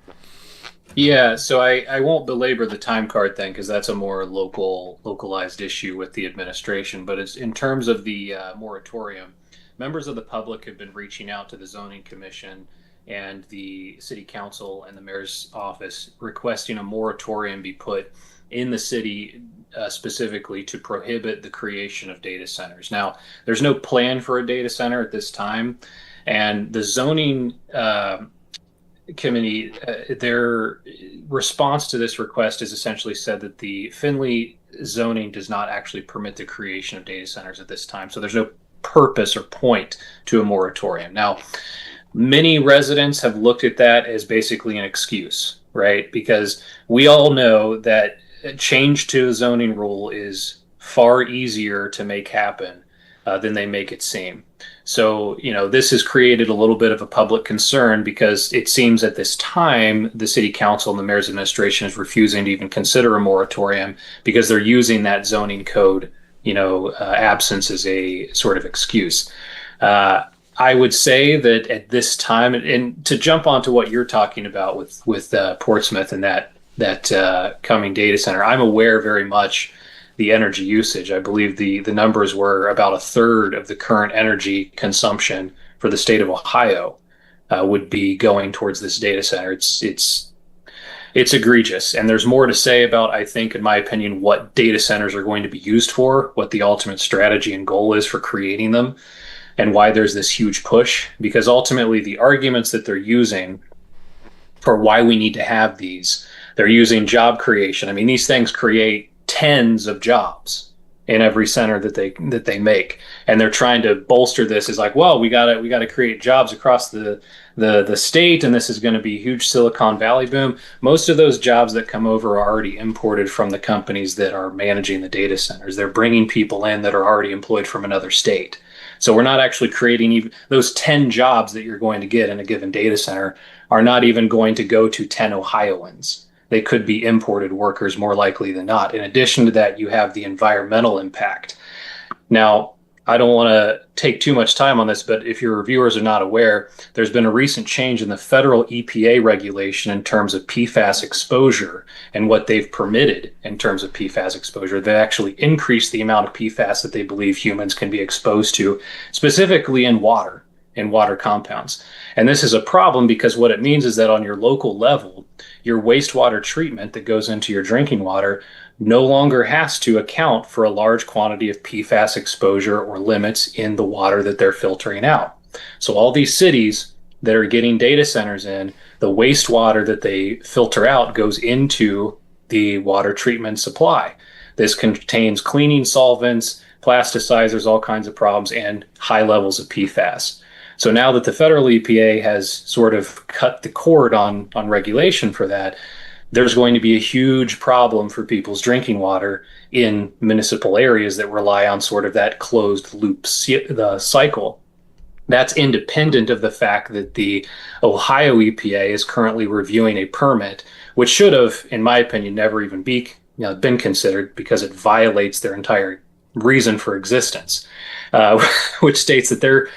Yeah, so I won't belabor the time card thing because that's a more localized issue with the administration. But it's in terms of the moratorium, members of the public have been reaching out to the zoning commission and the city council and the mayor's office requesting a moratorium be put in the city specifically to prohibit the creation of data centers. Now, there's no plan for a data center at this time, and the zoning committee, their response to this request is essentially said that the Finley zoning does not actually permit the creation of data centers at this time. So there's no purpose or point to a moratorium. Now, many residents have looked at that as basically an excuse, right? Because we all know that a change to a zoning rule is far easier to make happen than they make it seem. So, this has created a little bit of a public concern because it seems at this time the city council and the mayor's administration is refusing to even consider a moratorium because they're using that zoning code, absence as a sort of excuse. I would say that at this time, and to jump onto what you're talking about with Portsmouth and that coming data center, I'm aware very much the energy usage. I believe the numbers were about a third of the current energy consumption for the state of Ohio would be going towards this data center. It's It's egregious. And there's more to say about, I think, in my opinion, what data centers are going to be used for, what the ultimate strategy and goal is for creating them, and why there's this huge push. Because ultimately, the arguments that they're using for why we need to have these, they're using job creation. I mean, these things create tens of jobs in every center that they make, and they're trying to bolster this as like, well, we gotta create jobs across the state, and this is going to be a huge Silicon Valley boom. Most of those jobs that come over are already imported from the companies that are managing the data centers. They're bringing people in that are already employed from another state. So we're not actually creating even those 10 jobs that you're going to get in a given data center are not even going to go to 10 Ohioans. They could be imported workers more likely than not. In addition to that, you have the environmental impact. Now, I don't want to take too much time on this, but if your reviewers are not aware, there's been a recent change in the federal EPA regulation in terms of PFAS exposure and what they've permitted in terms of PFAS exposure. They actually increased the amount of PFAS that they believe humans can be exposed to, specifically in water compounds. And this is a problem because what it means is that on your local level, your wastewater treatment that goes into your drinking water no longer has to account for a large quantity of PFAS exposure or limits in the water that they're filtering out. So all these cities that are getting data centers in, the wastewater that they filter out goes into the water treatment supply. This contains cleaning solvents, plasticizers, all kinds of problems, and high levels of PFAS. So now that the federal EPA has sort of cut the cord on regulation for that, there's going to be a huge problem for people's drinking water in municipal areas that rely on sort of that closed loop cycle. That's independent of the fact that the Ohio EPA is currently reviewing a permit, which should have, in my opinion, never even been considered because it violates their entire reason for existence, which states that they're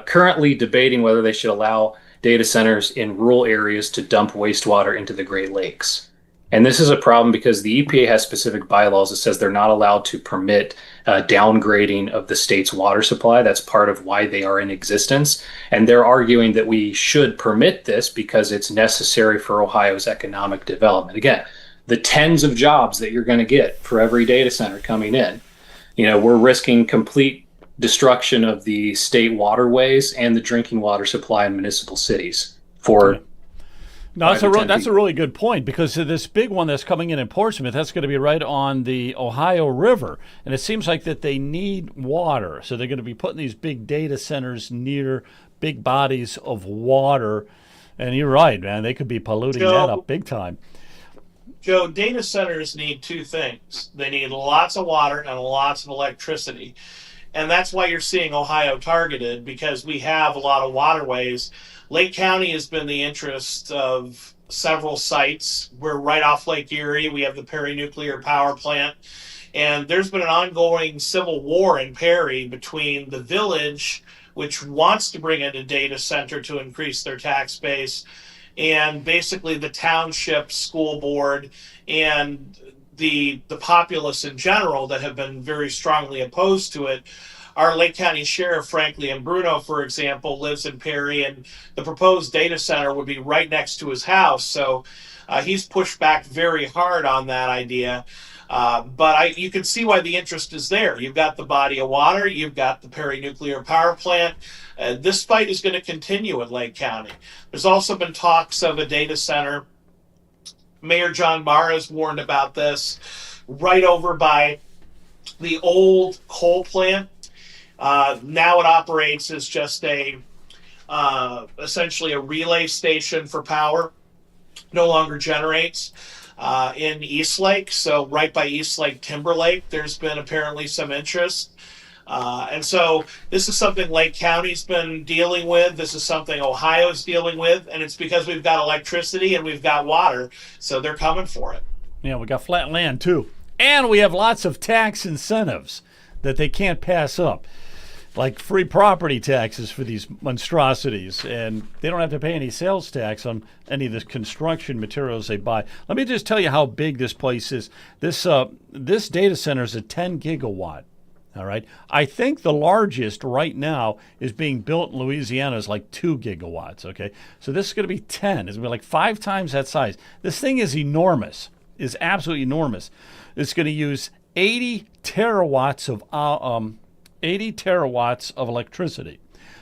currently debating whether they should allow data centers in rural areas to dump wastewater into the Great Lakes. And this is a problem because the EPA has specific bylaws that says they're not allowed to permit downgrading of the state's water supply. That's part of why they are in existence. And they're arguing that we should permit this because it's necessary for Ohio's economic development. Again, the tens of jobs that you're going to get for every data center coming in, we're risking complete destruction of the state waterways and the drinking water supply in municipal cities for No, that's a really good point, because this big one that's coming in Portsmouth, that's going to be right on the Ohio River, and it seems like that they need water, so they're going to be putting these big data centers near big bodies of water, and you're right, man, they could be polluting that up big time. Joe, data centers need two things. They need lots of water and lots of electricity. And that's why you're seeing Ohio targeted, because we have a lot of waterways. Lake County has been the interest of several sites. We're right off Lake Erie. We have the Perry Nuclear Power Plant. And there's been an ongoing civil war in Perry between the village, which wants to bring in a data center to increase their tax base, and basically the township school board and the populace in general that have been very strongly opposed to it. Our Lake County Sheriff, frankly, and Bruno, for example, lives in Perry, and the proposed data center would be right next to his house. So he's pushed back very hard on that idea. But you can see why the interest is there. You've got the body of water. You've got the Perry Nuclear Power Plant. This fight is going to continue in Lake County. There's also been talks of a data center. Mayor John Barr has warned about this right over by the old coal plant. Now it operates as just essentially a relay station for power. No longer generates in Eastlake. So right by Eastlake Timberlake, there's been apparently some interest. And so this is something Lake County's been dealing with. This is something Ohio's dealing with. And it's because we've got electricity and we've got water. So they're coming for it. Yeah, we got flat land too. And we have lots of tax incentives that they can't pass up, like free property taxes for these monstrosities. And they don't have to pay any sales tax on any of the construction materials they buy. Let me just tell you how big this place is. This data center is a 10 gigawatt All right. I think the largest right now is being built in Louisiana is like 2 gigawatts. Okay. So this is going to be 10. It's going to be like 5 times that size. This thing is enormous. It's absolutely enormous. It's going to use 80 terawatts of electricity.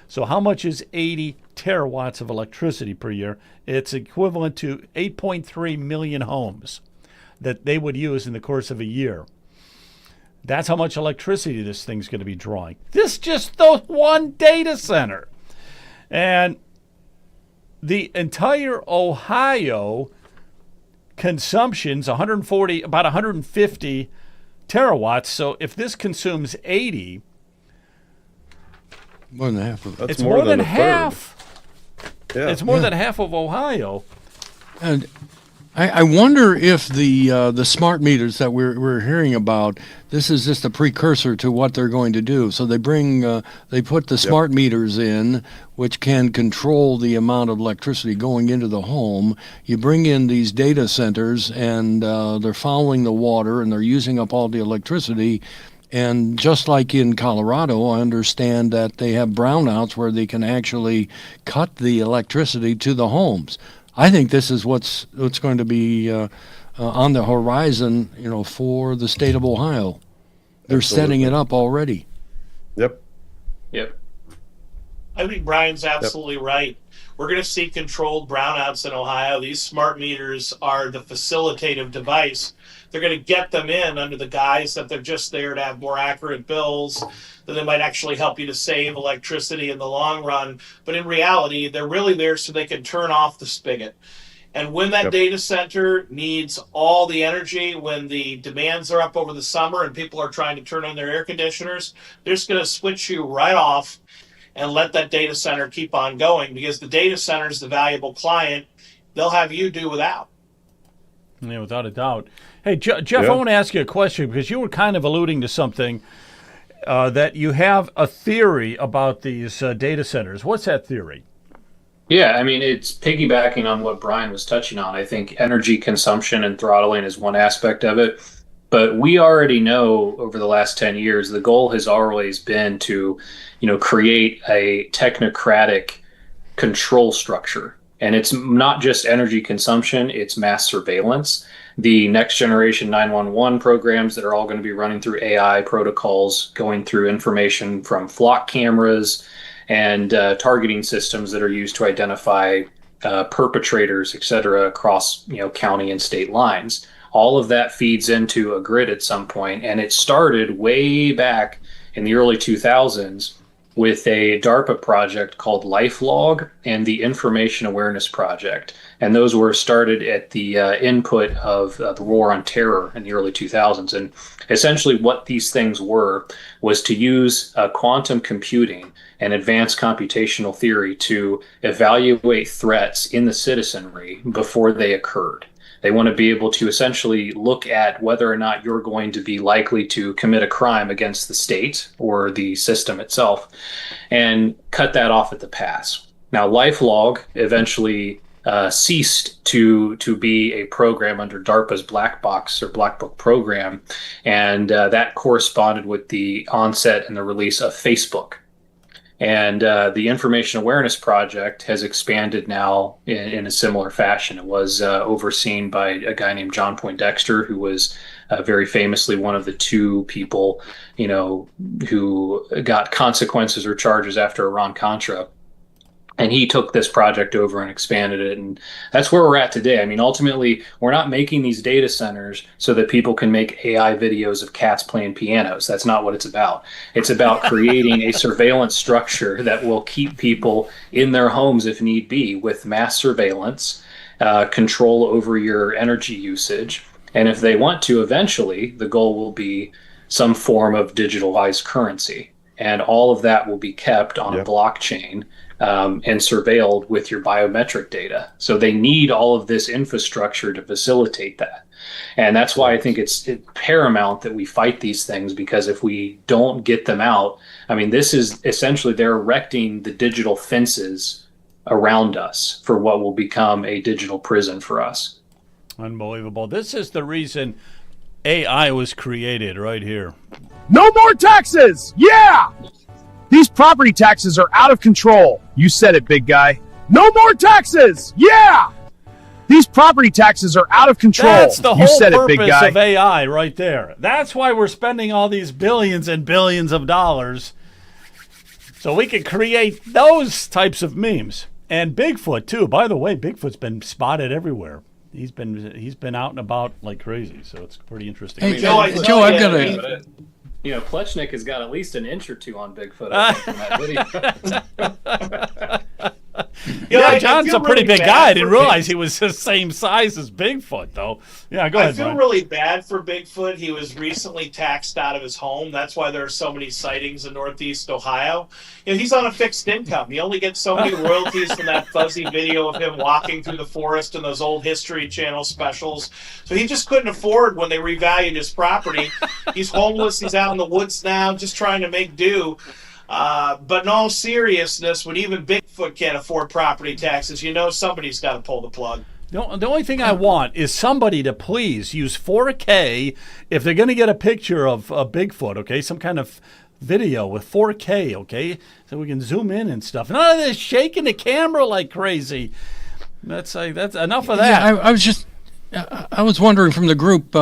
So how much is 80 terawatts of electricity per year? It's equivalent to 8.3 million homes that they would use in the course of a year. That's how much electricity this thing's going to be drawing. This just the one data center. And the entire Ohio consumption's about 150 terawatts. So if this consumes 80, more than half of it. It's more than half. Yeah. It's more than half of Ohio. And I wonder if the smart meters that we're hearing about, this is just a precursor to what they're going to do. So they put the smart meters in, which can control the amount of electricity going into the home. You bring in these data centers, and they're following the water, and they're using up all the electricity. And just like in Colorado, I understand that they have brownouts where they can actually cut the electricity to the homes. I think this is what's going to be on the horizon, for the state of Ohio. They're setting it up already. Yep. I think Brian's absolutely right. We're going to see controlled brownouts in Ohio. These smart meters are the facilitative device. They're going to get them in under the guise that they're just there to have more accurate bills, that they might actually help you to save electricity in the long run. But in reality, they're really there so they can turn off the spigot. And when that data center needs all the energy, when the demands are up over the summer and people are trying to turn on their air conditioners, they're just going to switch you right off and let that data center keep on going, because the data center is the valuable client. They'll have you do without. Yeah, without a doubt. Hey, Jeff, I want to ask you a question, because you were kind of alluding to something, that you have a theory about these data centers. What's that theory? Yeah, I mean, it's piggybacking on what Brian was touching on. I think energy consumption and throttling is one aspect of it. But we already know over the last 10 years, the goal has always been to, create a technocratic control structure. And it's not just energy consumption, it's mass surveillance. The next generation 911 programs that are all going to be running through AI protocols, going through information from flock cameras and targeting systems that are used to identify perpetrators, et cetera, across county and state lines. All of that feeds into a grid at some point, and it started way back in the early 2000s with a DARPA project called LifeLog and the Information Awareness Project. And those were started at the input of the War on Terror in the early 2000s. And essentially what these things was to use quantum computing and advanced computational theory to evaluate threats in the citizenry before they occurred. They want to be able to essentially look at whether or not you're going to be likely to commit a crime against the state or the system itself and cut that off at the pass. Now, LifeLog eventually ceased to be a program under DARPA's Black Box or Black Book program, and that corresponded with the onset and the release of Facebook. And the Information Awareness Project has expanded now in a similar fashion. It was overseen by a guy named John Poindexter, who was very famously one of the 2 people, who got consequences or charges after Iran-Contra. And he took this project over and expanded it. And that's where we're at today. I mean, ultimately, we're not making these data centers so that people can make AI videos of cats playing pianos. That's not what it's about. It's about creating a surveillance structure that will keep people in their homes if need be, with mass surveillance, control over your energy usage. And if they want to, eventually, the goal will be some form of digitalized currency. And all of that will be kept on a blockchain and surveilled with your biometric data. So they need all of this infrastructure to facilitate that. And that's why I think it's paramount that we fight these things, because if we don't get them out, I mean, this is essentially they're erecting the digital fences around us for what will become a digital prison for us. Unbelievable. This is the reason AI was created right here. No more taxes! Yeah! These property taxes are out of control. You said it, big guy. No more taxes! Yeah! These property taxes are out of control. That's the you whole said it, big purpose guy. of AI right there. That's why we're spending all these billions and billions of dollars so we can create those types of memes. And Bigfoot too. By the way, Bigfoot's been spotted everywhere. He's been out and about like crazy, so it's pretty interesting. Hey, Joe, I've got a. Plechnik has got at least an inch or two on Bigfoot, I think, from that video. Yeah, John's a pretty big guy. I didn't realize Bigfoot. he was the same size as Bigfoot, though. Yeah, go ahead, I feel Brian. really bad for Bigfoot. He was recently taxed out of his home. That's why there are so many sightings in Northeast Ohio. He's on a fixed income. He only gets so many royalties from that fuzzy video of him walking through the forest and those old History Channel specials. So he just couldn't afford when they revalued his property. He's homeless. He's out in the woods now, just trying to make do. But in all seriousness, when even Bigfoot can't afford property taxes, somebody's got to pull the plug. The only thing I want is somebody to please use 4K if they're going to get a picture of Bigfoot, okay? Some kind of video with 4K, okay? So we can zoom in and stuff. None of this shaking the camera like crazy. That's enough of that. Yeah, I was wondering from the group,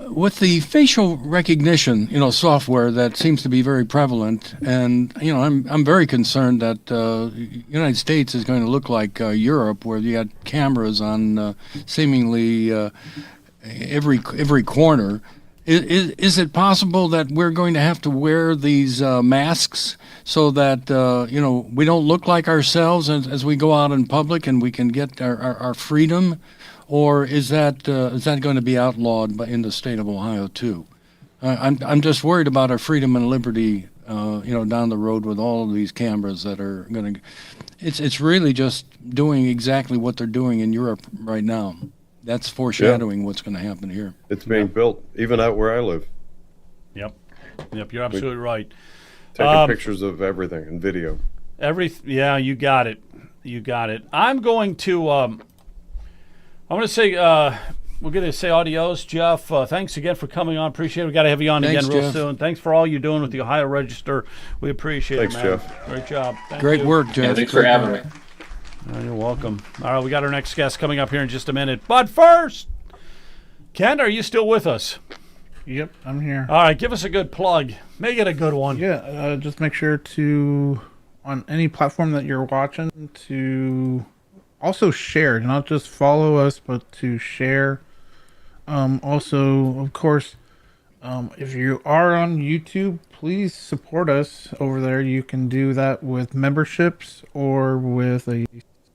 with the facial recognition, software that seems to be very prevalent, and I'm very concerned that the United States is going to look like Europe, where you got cameras on seemingly every corner. Is it possible that we're going to have to wear these masks so that we don't look like ourselves as we go out in public and we can get our freedom? Or is that going to be outlawed in the state of Ohio too? I'm just worried about our freedom and liberty, down the road with all of these cameras that are going to. It's really just doing exactly what they're doing in Europe right now. That's foreshadowing what's going to happen here. It's being built, even out where I live. Yep, you're absolutely right. Taking pictures of everything and video. Yeah, you got it. I'm going to. I'm going to say, we're going to say adios, Jeff. Thanks again for coming on. Appreciate it. We got to have you on again real soon. Thanks for all you're doing with the Ohio Register. We appreciate it, man. Thanks, Jeff. Great job. Great work, Jeff. Yeah, thanks for having me. You're welcome. All right, we got our next guest coming up here in just a minute. But first, Ken, are you still with us? Yep, I'm here. All right, give us a good plug. Make it a good one. Yeah, just make sure to, on any platform that you're watching, to also share, not just follow us, but to share. Also, of course, if you are on YouTube, please support us over there. You can do that with memberships or with a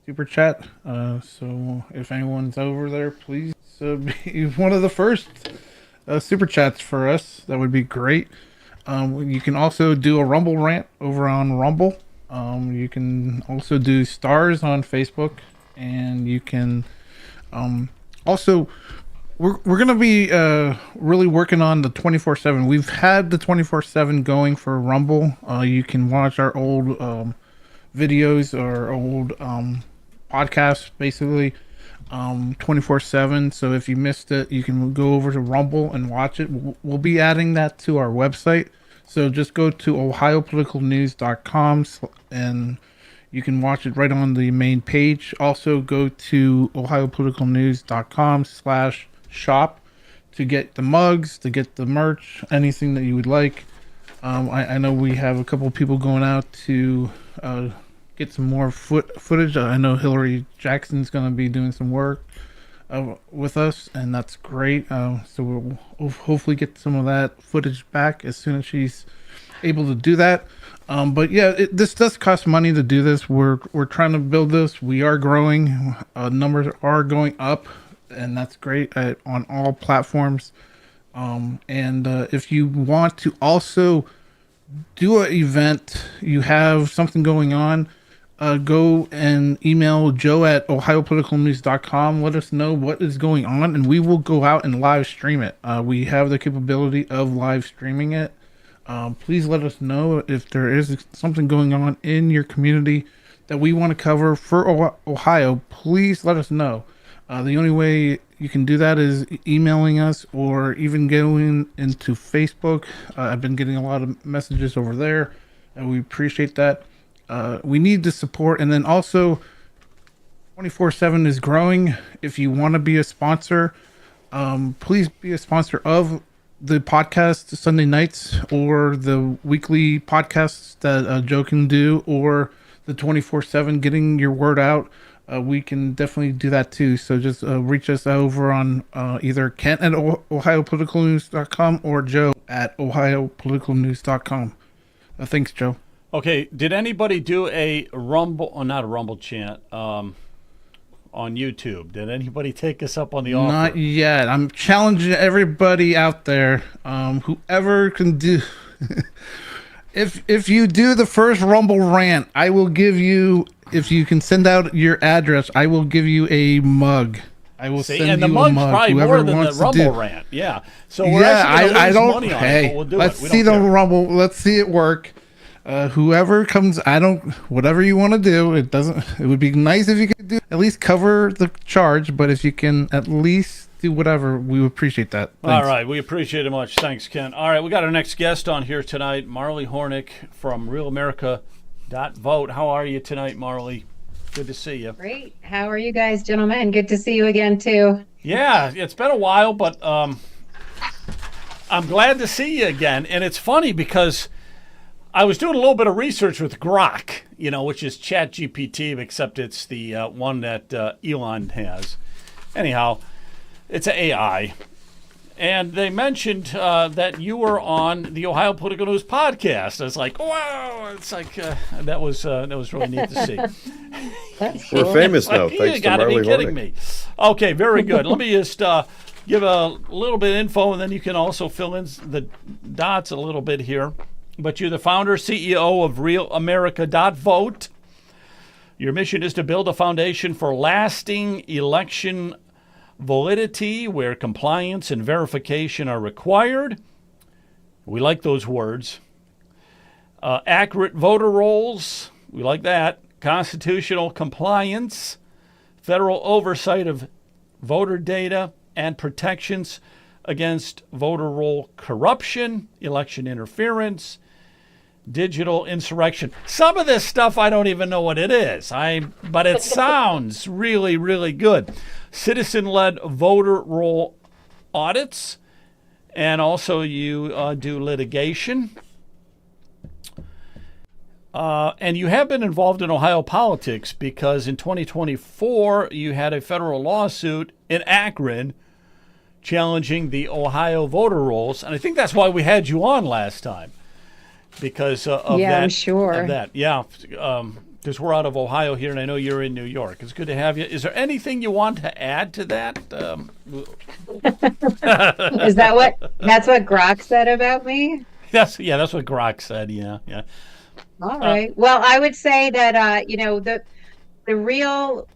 super chat. So if anyone's over there, please be one of the first super chats for us. That would be great. You can also do a Rumble rant over on Rumble. You can also do stars on Facebook. And you can also, we're going to be really working on the 24/7. We've had the 24/7 going for Rumble. You can watch our old videos or old podcasts, basically, 24/7. So if you missed it, you can go over to Rumble and watch it. We'll be adding that to our website. So just go to ohiopoliticalnews.com and you can watch it right on the main page. Also, go to ohiopoliticalnews.com/shop to get the mugs, to get the merch, anything that you would like. I know we have a couple of people going out to get some more footage. I know Hillary Jackson's going to be doing some work with us, and that's great. So we'll hopefully get some of that footage back as soon as she's able to do that. But yeah, this does cost money to do this. We're trying to build this. We are growing. Numbers are going up, and that's great on all platforms. And if you want to also do an event, you have something going on, go and email Joe at ohiopoliticalnews.com. Let us know what is going on, and we will go out and live stream it. We have the capability of live streaming it. Please let us know if there is something going on in your community that we want to cover for Ohio. Please let us know. The only way you can do that is emailing us or even going into Facebook. I've been getting a lot of messages over there, and we appreciate that. We need the support, and then also 24/7 is growing. If you want to be a sponsor, please be a sponsor of the podcast Sunday nights or the weekly podcasts that Joe can do, or the 24/7 getting your word out. We can definitely do that too. So just reach us over on either Kent at ohiopoliticalnews.com or Joe at ohiopoliticalnews.com. Thanks, Joe. Okay, did anybody do a Rumble, not a Rumble chant, on YouTube? Did anybody take us up on the offer? Not yet. I'm challenging everybody out there, whoever can do... If you do the first Rumble rant, I will give you... If you can send out your address, I will give you a mug. I will send and the you a mug's mug. probably Whoever more than the wants to Rumble do. rant. Yeah. So we're actually going to lose money on it, but we'll do let's it. see the Rumble. Let's see it work. Whoever comes, whatever you want to do. It would be nice if you could do at least cover the charge, but if you can at least do whatever, we would appreciate that. Thanks. All right. We appreciate it much. Thanks, Ken. All right. We got our next guest on here tonight, Marley Hornik from realamerica.vote. How are you tonight, Marley? Good to see you. Great. How are you guys, gentlemen? Good to see you again, too. Yeah, it's been a while, but I'm glad to see you again. And it's funny because I was doing a little bit of research with Grok, which is ChatGPT, except it's the one that Elon has. Anyhow, it's an AI. And they mentioned that you were on the Ohio Political News podcast. I was like, wow! It's like that was really neat to see. We're famous now. You Thanks to got to be Marley kidding Hornik. me. Okay, very good. Let me just give a little bit of info, and then you can also fill in the dots a little bit here. But you're the founder, CEO of realamerica.vote. Your mission is to build a foundation for lasting election validity where compliance and verification are required. We like those words. Accurate voter rolls. We like that. Constitutional compliance. Federal oversight of voter data and protections against voter roll corruption, election interference, digital insurrection. Some of this stuff I don't even know what it is. But it sounds really, really good. Citizen-led voter roll audits, and also you do litigation. And you have been involved in Ohio politics because in 2024 you had a federal lawsuit in Akron challenging the Ohio voter rolls, and I think that's why we had you on last time. Because of that. I'm sure. Of that. Yeah, because we're out of Ohio here, and I know you're in New York. It's good to have you. Is there anything you want to add to that? Is that's what Grok said about me? That's what Grok said. Yeah. All right. Well, I would say that the real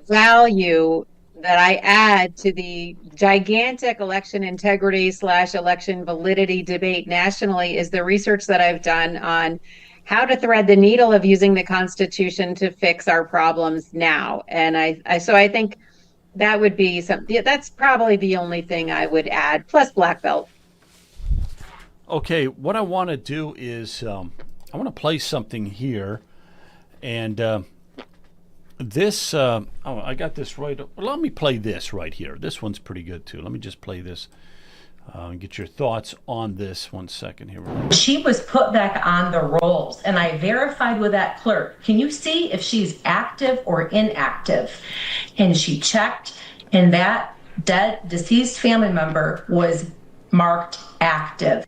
value that I add to the gigantic election integrity / election validity debate nationally is the research that I've done on how to thread the needle of using the Constitution to fix our problems now. And I think that would be that's probably the only thing I would add, plus black belt. Okay, what I want to do is I want to play something here, and this, I got this right. Let me play this right here. This one's pretty good, too. Let me just play this and get your thoughts on this. 1 second here. She was put back on the rolls, and I verified with that clerk. Can you see if she's active or inactive? And she checked, and that deceased family member was marked active.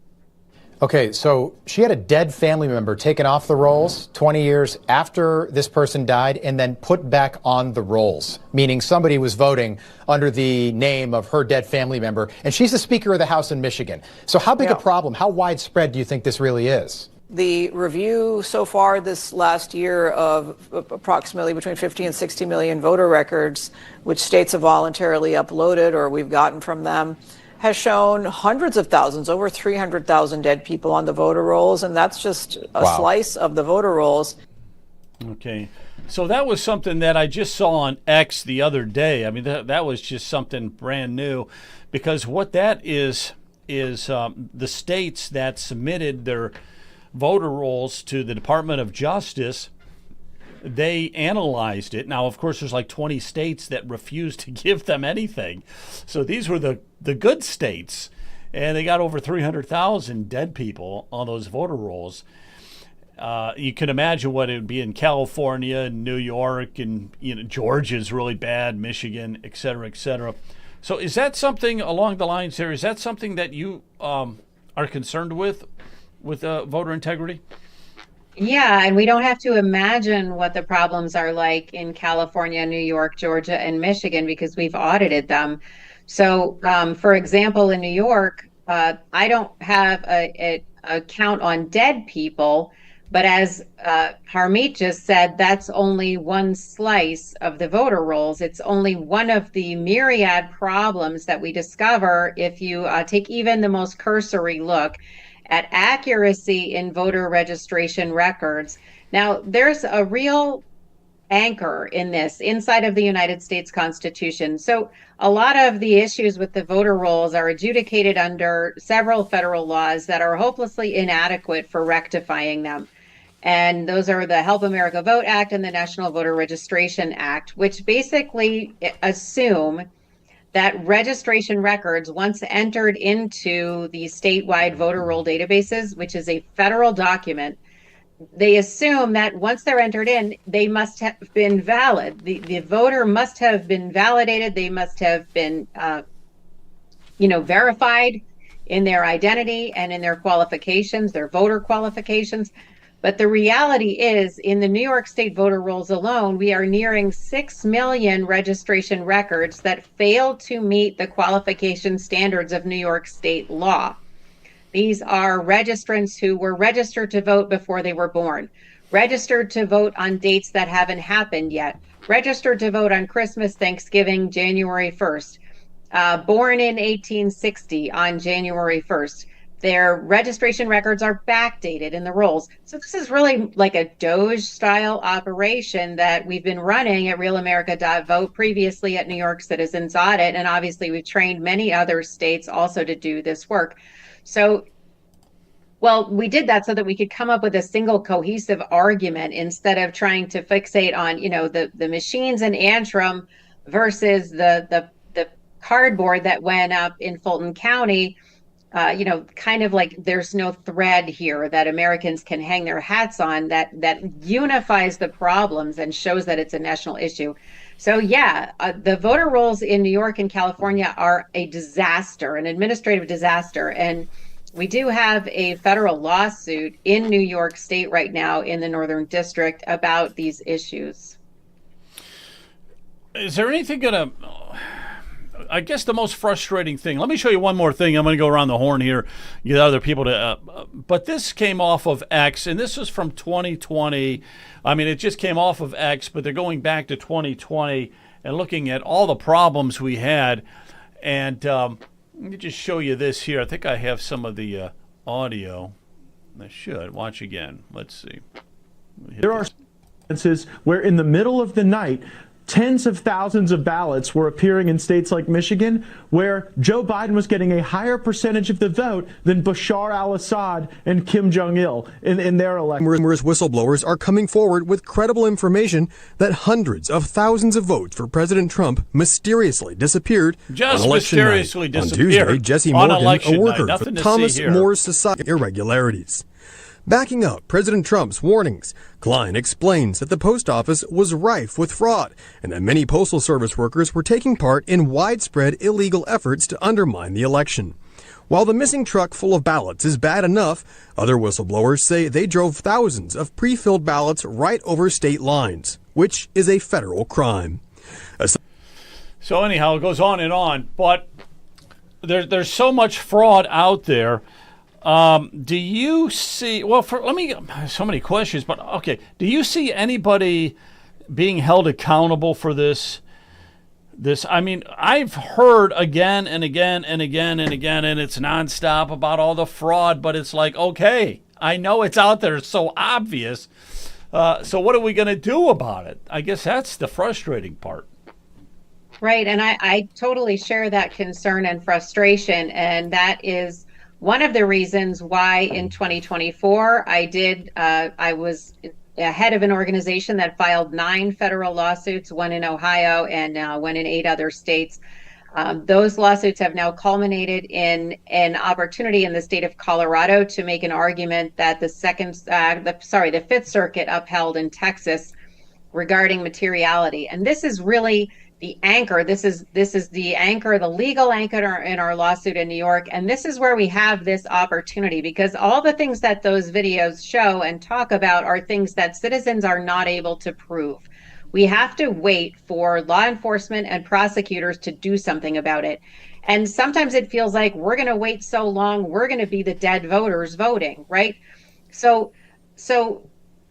Okay, so she had a dead family member taken off the rolls 20 years after this person died and then put back on the rolls, meaning somebody was voting under the name of her dead family member, and she's the Speaker of the House in Michigan. So how big a problem, how widespread do you think this really is? The review so far this last year of approximately between 50 and 60 million voter records, which states have voluntarily uploaded or we've gotten from them, has shown hundreds of thousands, over 300,000 dead people on the voter rolls, and that's just a slice of the voter rolls. Okay. So that was something that I just saw on X the other day. I mean, that was just something brand new, because what that is the states that submitted their voter rolls to the Department of Justice, they analyzed it. Now, of course, there's like 20 states that refused to give them anything. So these were the good states, and they got over 300,000 dead people on those voter rolls. You can imagine what it would be in California and New York, and Georgia's really bad, Michigan, et cetera, et cetera. So is that something along the lines there? Is that something that you are concerned with voter integrity? Yeah, and we don't have to imagine what the problems are like in California, New York, Georgia, and Michigan, because we've audited them. So, for example, in New York, I don't have a count on dead people, but as Harmeet just said, that's only one slice of the voter rolls. It's only one of the myriad problems that we discover if you take even the most cursory look at accuracy in voter registration records. Now, there's a real anchor in this inside of the United States Constitution. So a lot of the issues with the voter rolls are adjudicated under several federal laws that are hopelessly inadequate for rectifying them. And those are the Help America Vote Act and the National Voter Registration Act, which basically assume that registration records, once entered into the statewide voter roll databases, which is a federal document, they assume that once they're entered in, they must have been valid. The voter must have been validated. They must have been, verified in their identity and in their qualifications, their voter qualifications. But the reality is, in the New York State voter rolls alone, we are nearing 6 million registration records that fail to meet the qualification standards of New York State law. These are registrants who were registered to vote before they were born, registered to vote on dates that haven't happened yet, registered to vote on Christmas, Thanksgiving, January 1st, born in 1860 on January 1st. Their registration records are backdated in the rolls. So this is really like a Doge-style operation that we've been running at realamerica.vote, previously at New York Citizens Audit, and obviously we've trained many other states also to do this work. So, well, we did that so that we could come up with a single cohesive argument instead of trying to fixate on, the machines in Antrim versus the cardboard that went up in Fulton County. Kind of like there's no thread here that Americans can hang their hats on that unifies the problems and shows that it's a national issue. So yeah, the voter rolls in New York and California are a disaster, an administrative disaster. And we do have a federal lawsuit in New York State right now in the Northern District about these issues. Is there anything I guess the most frustrating thing, let me show you one more thing. I'm going to go around the horn here, get other people to, but this came off of X, and this was from 2020. I mean, it just came off of X, but they're going back to 2020 and looking at all the problems we had. And let me just show you this here. I think I have some of the audio. I should. Watch again. Let's see. There are instances where in the middle of the night, tens of thousands of ballots were appearing in states like Michigan, where Joe Biden was getting a higher percentage of the vote than Bashar al-Assad and Kim Jong-il in their election. Numerous whistleblowers are coming forward with credible information that hundreds of thousands of votes for President Trump mysteriously disappeared on election night. On Tuesday, Jesse Morgan, a worker for Thomas More Society, irregularities. Backing up President Trump's warnings, Klein explains that the post office was rife with fraud and that many Postal Service workers were taking part in widespread illegal efforts to undermine the election. While the missing truck full of ballots is bad enough, other whistleblowers say they drove thousands of pre-filled ballots right over state lines, which is a federal crime. So anyhow, it goes on, but there's so much fraud out there. Do you see, so many questions, but okay. Do you see anybody being held accountable for this? I mean, I've heard again and again and again and again, and it's nonstop about all the fraud, but it's like, okay, I know it's out there. It's so obvious. So what are we going to do about it? I guess that's the frustrating part. Right. And I totally share that concern and frustration. And that is one of the reasons why in 2024, I was head of an organization that filed 9 federal lawsuits, one in Ohio and one in 8 other states. Those lawsuits have now culminated in an opportunity in the state of Colorado to make an argument that the Fifth Circuit upheld in Texas regarding materiality. And this is really the anchor. This is the anchor, the legal anchor in our lawsuit in New York. And this is where we have this opportunity, because all the things that those videos show and talk about are things that citizens are not able to prove. We have to wait for law enforcement and prosecutors to do something about it. And sometimes it feels like we're going to wait so long, we're going to be the dead voters voting, right? So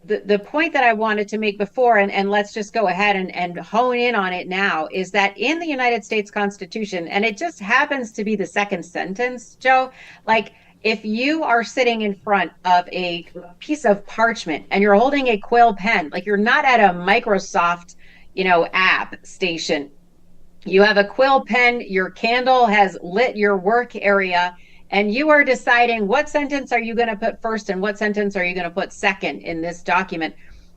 the point that I wanted to make before, and let's just go ahead and hone in on it now, is that in the United States Constitution, and it just happens to be the second sentence, Joe, like if you are sitting in front of a piece of parchment and you're holding a quill pen, like you're not at a Microsoft, app station, you have a quill pen, your candle has lit your work area, and you are deciding what sentence are you going to put first and what sentence are you going to put second in this document.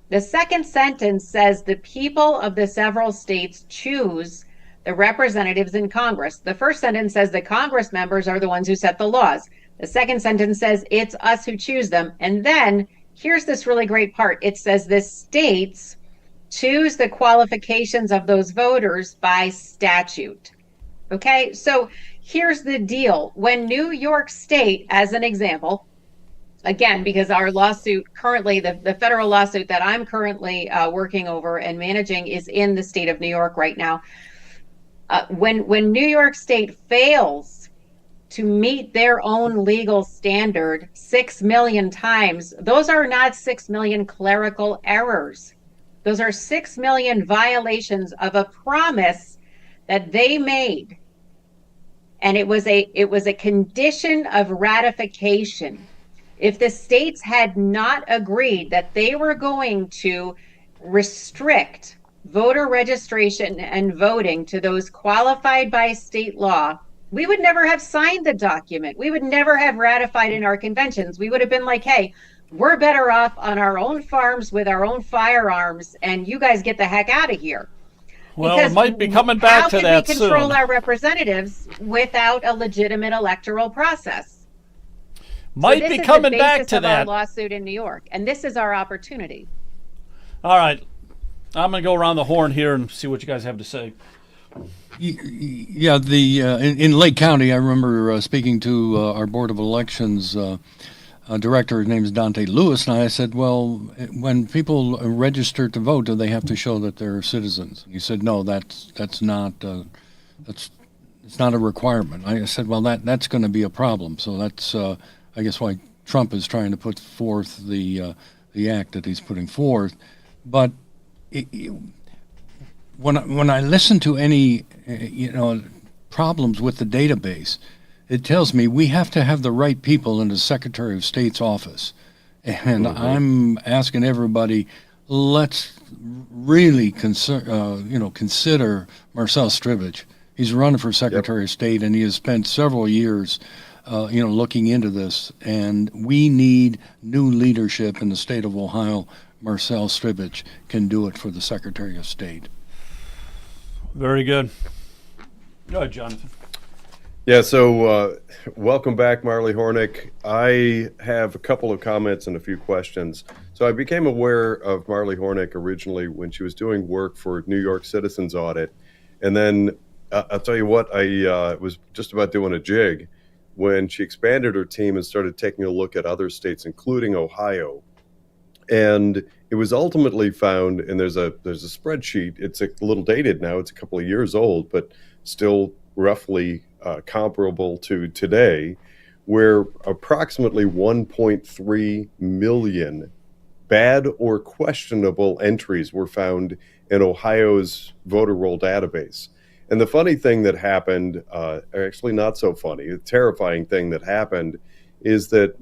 The second sentence says the people of the several states choose the representatives in Congress. The first sentence says the Congress members are the ones who set the laws. The second sentence says it's us who choose them. And then here's this really great part. It says the states choose the qualifications of those voters by statute. Okay, so here's the deal. When New York State, as an example, again, because our lawsuit currently, the federal lawsuit that I'm currently working over and managing is in the state of New York right now. When New York State fails to meet their own legal standard 6 million times, those are not 6 million clerical errors. Those are 6 million violations of a promise that they made. And it was a condition of ratification. If the states had not agreed that they were going to restrict voter registration and voting to those qualified by state law, we would never have signed the document. We would never have ratified in our conventions. We would have been like, hey, we're better off on our own farms with our own firearms, and you guys get the heck out of here. Well, Because it might be coming back to that how can we control soon. our representatives without a legitimate electoral process? Might So be this coming is the back basis to of our that. lawsuit in New York, and this is our opportunity. All right. I'm going to go around the horn here and see what you guys have to say. Yeah, in Lake County, I remember speaking to our Board of Elections director. His name is Dante Lewis, and I said, well, when people register to vote, do they have to show that they're citizens? And he said, no, that's not it's not a requirement. I said, well, that's going to be a problem. So that's I guess why Trump is trying to put forth the act that he's putting forth. But when I listen to any problems with the database, it tells me we have to have the right people in the Secretary of State's office. And I'm asking everybody, let's really consider Marcel Strivich. He's running for Secretary of State, and he has spent several years looking into this. And we need new leadership in the state of Ohio. Marcel Strivich can do it for the Secretary of State. Very good. Go ahead, Jonathan. Yeah, so welcome back, Marley Hornik. I have a couple of comments and a few questions. So I became aware of Marley Hornik originally when she was doing work for New York Citizens Audit. And then I'll tell you what, I was just about doing a jig when she expanded her team and started taking a look at other states, including Ohio. And it was ultimately found, and there's a spreadsheet. It's a little dated now. It's a couple of years old, but still roughly comparable to today, where approximately 1.3 million bad or questionable entries were found in Ohio's voter roll database. And the funny thing that happened, actually not so funny, a terrifying thing that happened, is that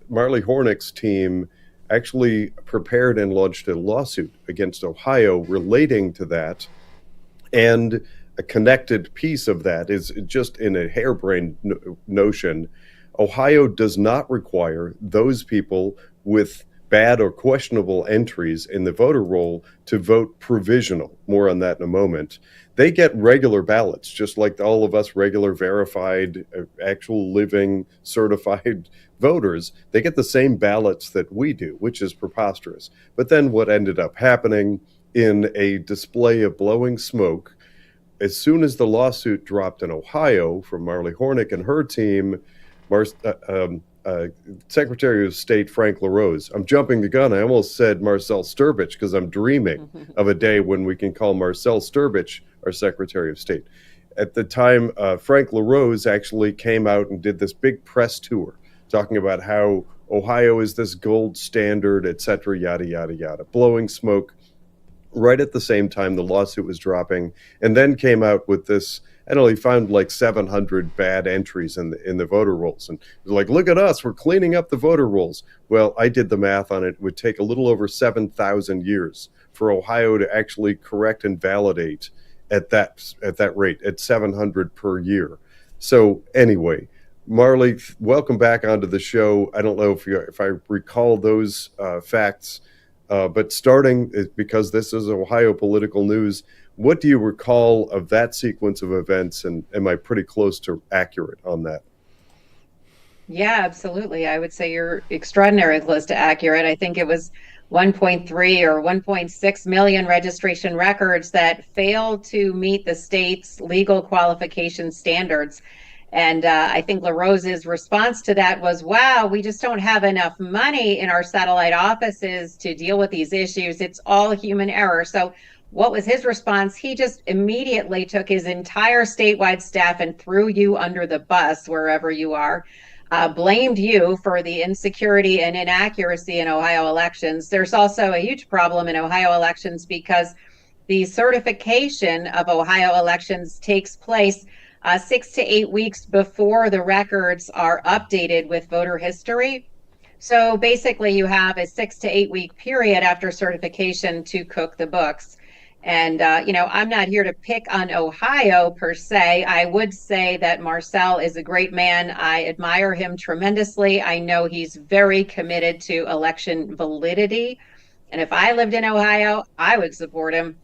Marley Hornik's team actually prepared and launched a lawsuit against Ohio relating to that. And a connected piece of that is just in a harebrained notion. Ohio does not require those people with bad or questionable entries in the voter roll to vote provisional. More on that in a moment. They get regular ballots, just like all of us regular verified, actual living certified voters. They get the same ballots that we do, which is preposterous. But then what ended up happening in a display of blowing smoke, as soon as the lawsuit dropped in Ohio from Marley Hornik and her team, Secretary of State Frank LaRose. I'm jumping the gun. I almost said Marcel Sturbich because I'm dreaming of a day when we can call Marcel Sturbich our Secretary of State. At the time, Frank LaRose actually came out and did this big press tour talking about how Ohio is this gold standard, et cetera, yada, yada, yada, blowing smoke right at the same time the lawsuit was dropping, and then came out with this. I don't know, he found like 700 bad entries in the voter rolls. And he was like, look at us, we're cleaning up the voter rolls. Well, I did the math on it. It would take a little over 7,000 years for Ohio to actually correct and validate at that rate, at 700 per year. So anyway, Marley, welcome back onto the show. I don't know if I recall those facts, but starting, because this is Ohio political news, what do you recall of that sequence of events, and am I pretty close to accurate on that? Yeah, absolutely. I would say you're extraordinarily close to accurate. I think it was 1.3 or 1.6 million registration records that failed to meet the state's legal qualification standards. And I think LaRose's response to that was, wow, we just don't have enough money in our satellite offices to deal with these issues. It's all human error. So what was his response? He just immediately took his entire statewide staff and threw you under the bus wherever you are, blamed you for the insecurity and inaccuracy in Ohio elections. There's also a huge problem in Ohio elections because the certification of Ohio elections takes place 6 to 8 weeks before the records are updated with voter history. So basically you have a 6 to 8 week period after certification to cook the books. And, I'm not here to pick on Ohio per se. I would say that Marcel is a great man. I admire him tremendously. I know he's very committed to election validity. And if I lived in Ohio, I would support him.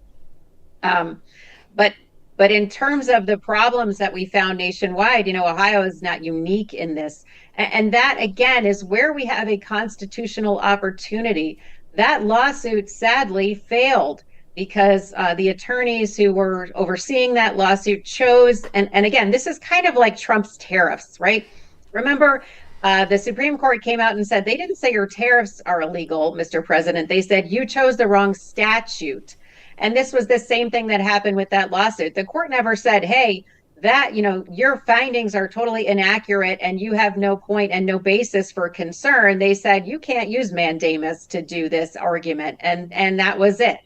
But in terms of the problems that we found nationwide, Ohio is not unique in this. And that, again, is where we have a constitutional opportunity. That lawsuit sadly failed because the attorneys who were overseeing that lawsuit chose, and again, this is kind of like Trump's tariffs, right? Remember, the Supreme Court came out and said, they didn't say your tariffs are illegal, Mr. President. They said you chose the wrong statute. And this was the same thing that happened with that lawsuit. The court never said, hey, that, your findings are totally inaccurate and you have no point and no basis for concern. They said, you can't use mandamus to do this argument. And that was it.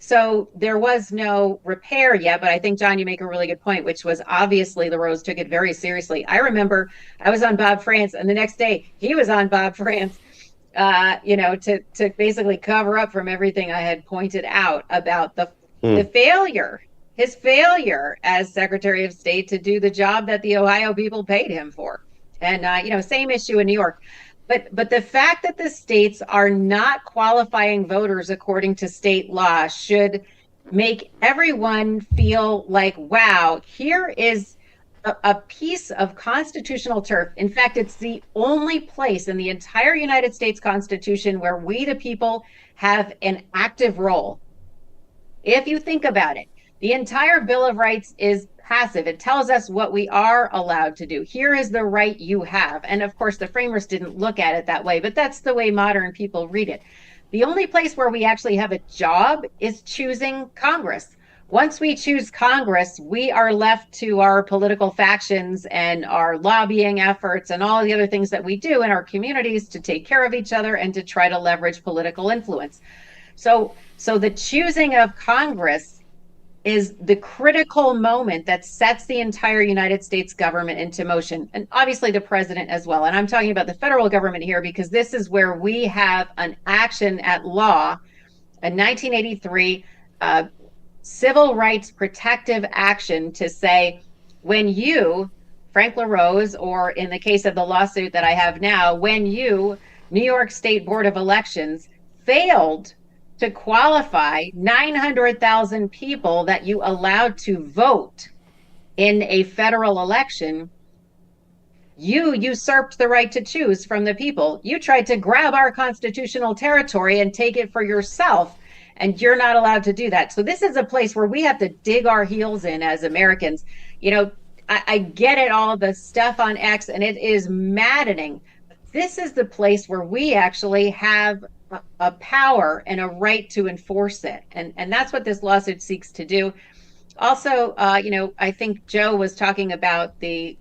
So there was no repair yet, but I think, John, you make a really good point, which was obviously LaRose took it very seriously. I remember I was on Bob Frantz, and the next day he was on Bob Frantz, to basically cover up from everything I had pointed out about the failure, his failure as Secretary of State to do the job that the Ohio people paid him for. And, same issue in New York. But the fact that the states are not qualifying voters according to state law should make everyone feel like, wow, here is a piece of constitutional turf. In fact, it's the only place in the entire United States Constitution where we, the people, have an active role. If you think about it, the entire Bill of Rights is passive. It tells us what we are allowed to do. Here is the right you have. And of course, the framers didn't look at it that way, but that's the way modern people read it. The only place where we actually have a job is choosing Congress. Once we choose Congress, we are left to our political factions and our lobbying efforts and all the other things that we do in our communities to take care of each other and to try to leverage political influence. So the choosing of Congress is the critical moment that sets the entire United States government into motion, and obviously the president as well. And I'm talking about the federal government here because this is where we have an action at law, a 1983 civil rights protective action to say, when you, Frank LaRose, or in the case of the lawsuit that I have now, when you, New York State Board of Elections, failed to qualify 900,000 people that you allowed to vote in a federal election, you usurped the right to choose from the people. You tried to grab our constitutional territory and take it for yourself, and you're not allowed to do that. So this is a place where we have to dig our heels in as Americans. You know, I get it, all the stuff on X, and it is maddening. This is the place where we actually have a power and a right to enforce it. And that's what this lawsuit seeks to do. Also, you know, I think Joe was talking about the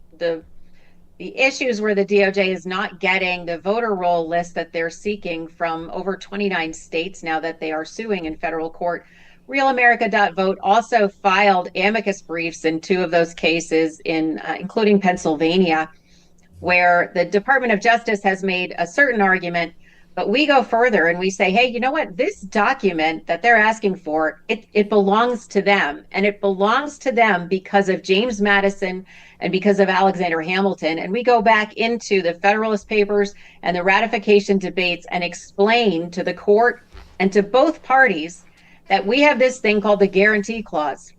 issues where the DOJ is not getting the voter roll list that they're seeking from over 29 states now that they are suing in federal court. RealAmerica.vote also filed amicus briefs in 2 of those cases, including Pennsylvania, where the Department of Justice has made a certain argument, but we go further and we say, hey, you know what? This document that they're asking for, it belongs to them. And it belongs to them because of James Madison and because of Alexander Hamilton. And we go back into the Federalist Papers and the ratification debates and explain to the court and to both parties that we have this thing called the Guarantee Clause.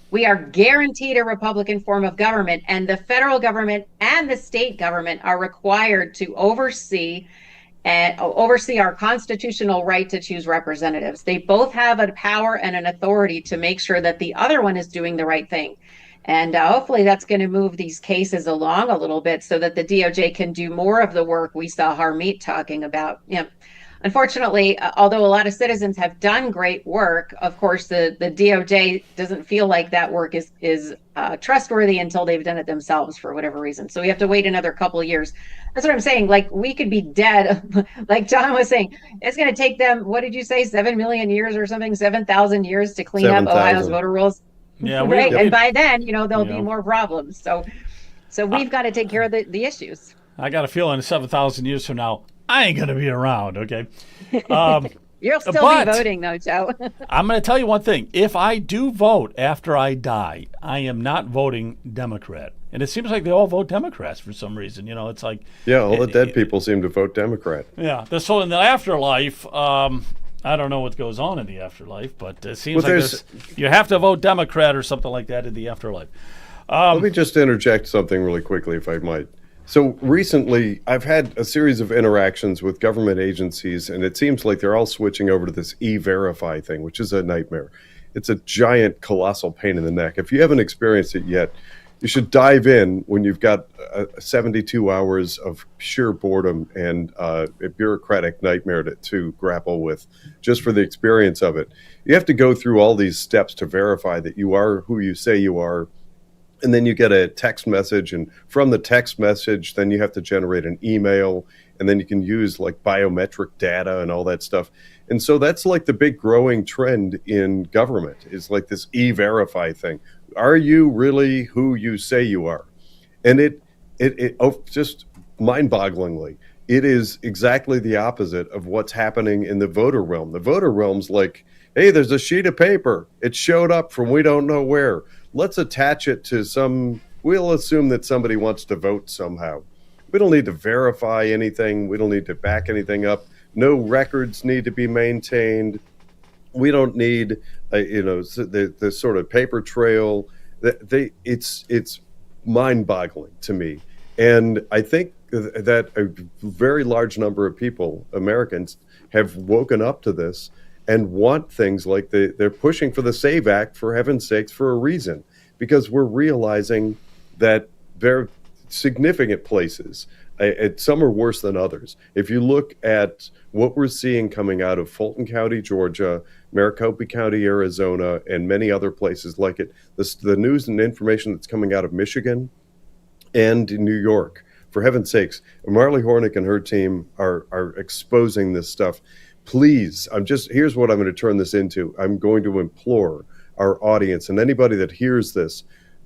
We are guaranteed a Republican form of government, and the federal government and the state government are required to oversee our constitutional right to choose representatives. They both have a power and an authority to make sure that the other one is doing the right thing. And hopefully that's going to move these cases along a little bit so that the DOJ can do more of the work we saw Harmeet talking about. You know, unfortunately, although a lot of citizens have done great work, of course, the DOJ doesn't feel like that work is trustworthy until they've done it themselves for whatever reason. So we have to wait another couple of years. That's what I'm saying. Like, we could be dead. Like John was saying, it's going to take them, what did you say, 7 million years or something, 7,000 years to clean up Ohio's voter rolls? Yeah, right. And by then, you know, there'll be more problems. So we've got to take care of the issues. I got a feeling 7,000 years from now, I ain't going to be around, okay? You'll still be voting, though, Joe. I'm going to tell you one thing. If I do vote after I die, I am not voting Democrat. And it seems like they all vote Democrats for some reason. You know, it's like... Yeah, all the dead people seem to vote Democrat. Yeah. So in the afterlife, I don't know what goes on in the afterlife, but it seems like you have to vote Democrat or something like that in the afterlife. Let me just interject something really quickly, if I might. So recently, I've had a series of interactions with government agencies, and it seems like they're all switching over to this E-Verify thing, which is a nightmare. It's a giant, colossal pain in the neck. If you haven't experienced it yet, you should dive in when you've got 72 hours of sheer boredom and a bureaucratic nightmare to grapple with just for the experience of it. You have to go through all these steps to verify that you are who you say you are. And then you get a text message, and from the text message, then you have to generate an email, and then you can use like biometric data and all that stuff. And so that's like the big growing trend in government is like this E-Verify thing. Are you really who you say you are? And it just mind-bogglingly, it is exactly the opposite of what's happening in the voter realm. The voter realm's like, hey, there's a sheet of paper. It showed up from we don't know where. Let's attach it to we'll assume that somebody wants to vote somehow. We don't need to verify anything. We don't need to back anything up. No records need to be maintained. We don't need, the sort of paper trail. It's mind-boggling to me. And I think that a very large number of people, Americans, have woken up to this and want things like they're pushing for the SAVE Act, for heaven's sakes, for a reason, because we're realizing that there are significant places, some are worse than others. If you look at what we're seeing coming out of Fulton County, Georgia, Maricopa County, Arizona, and many other places like it, the news and information that's coming out of Michigan and New York, for heaven's sakes, Marley Hornik and her team are exposing this stuff. Please, here's what I'm going to turn this into. I'm going to implore our audience and anybody that hears this,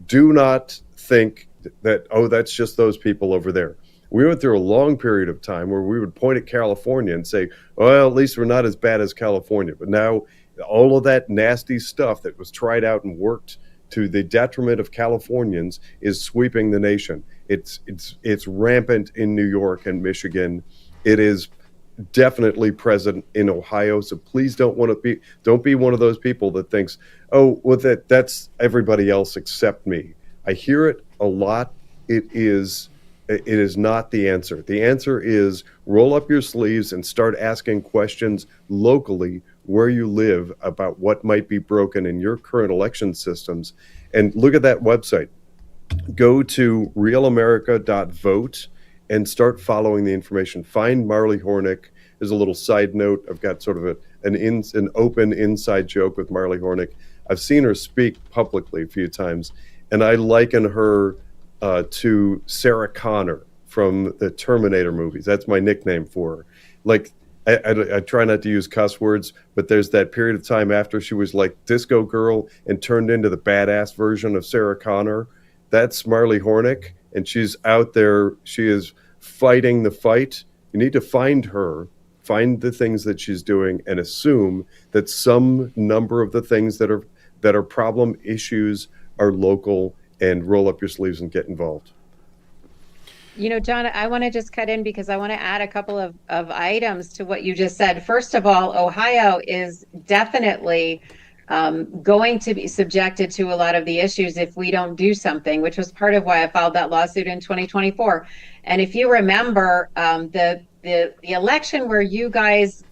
do not think that, oh, that's just those people over there. We went through a long period of time where we would point at California and say, well, at least we're not as bad as California. But now all of that nasty stuff that was tried out and worked to the detriment of Californians is sweeping the nation. It's rampant in New York and Michigan. It is definitely present in Ohio. So please don't be one of those people that thinks, oh, well, that's everybody else except me. I hear it a lot. It is not the answer. The answer is roll up your sleeves and start asking questions locally where you live about what might be broken in your current election systems. And look at that website. Go to realamerica.vote and start following the information. Find Marley Hornik. There's a little side note. I've got sort of an open inside joke with Marley Hornik. I've seen her speak publicly a few times, and I liken her to Sarah Connor from the Terminator movies. That's my nickname for her. Like, I try not to use cuss words, but there's that period of time after she was like Disco Girl and turned into the badass version of Sarah Connor. That's Marley Hornik, and she's out there. She is fighting the fight. You need to find her, find the things that she's doing, and assume that some number of the things that are problem issues are local, and roll up your sleeves and get involved. You know, John, I want to just cut in because I want to add a couple of items to what you just said. First of all, Ohio is definitely going to be subjected to a lot of the issues if we don't do something, which was part of why I filed that lawsuit in 2024. And if you remember, the election where you guys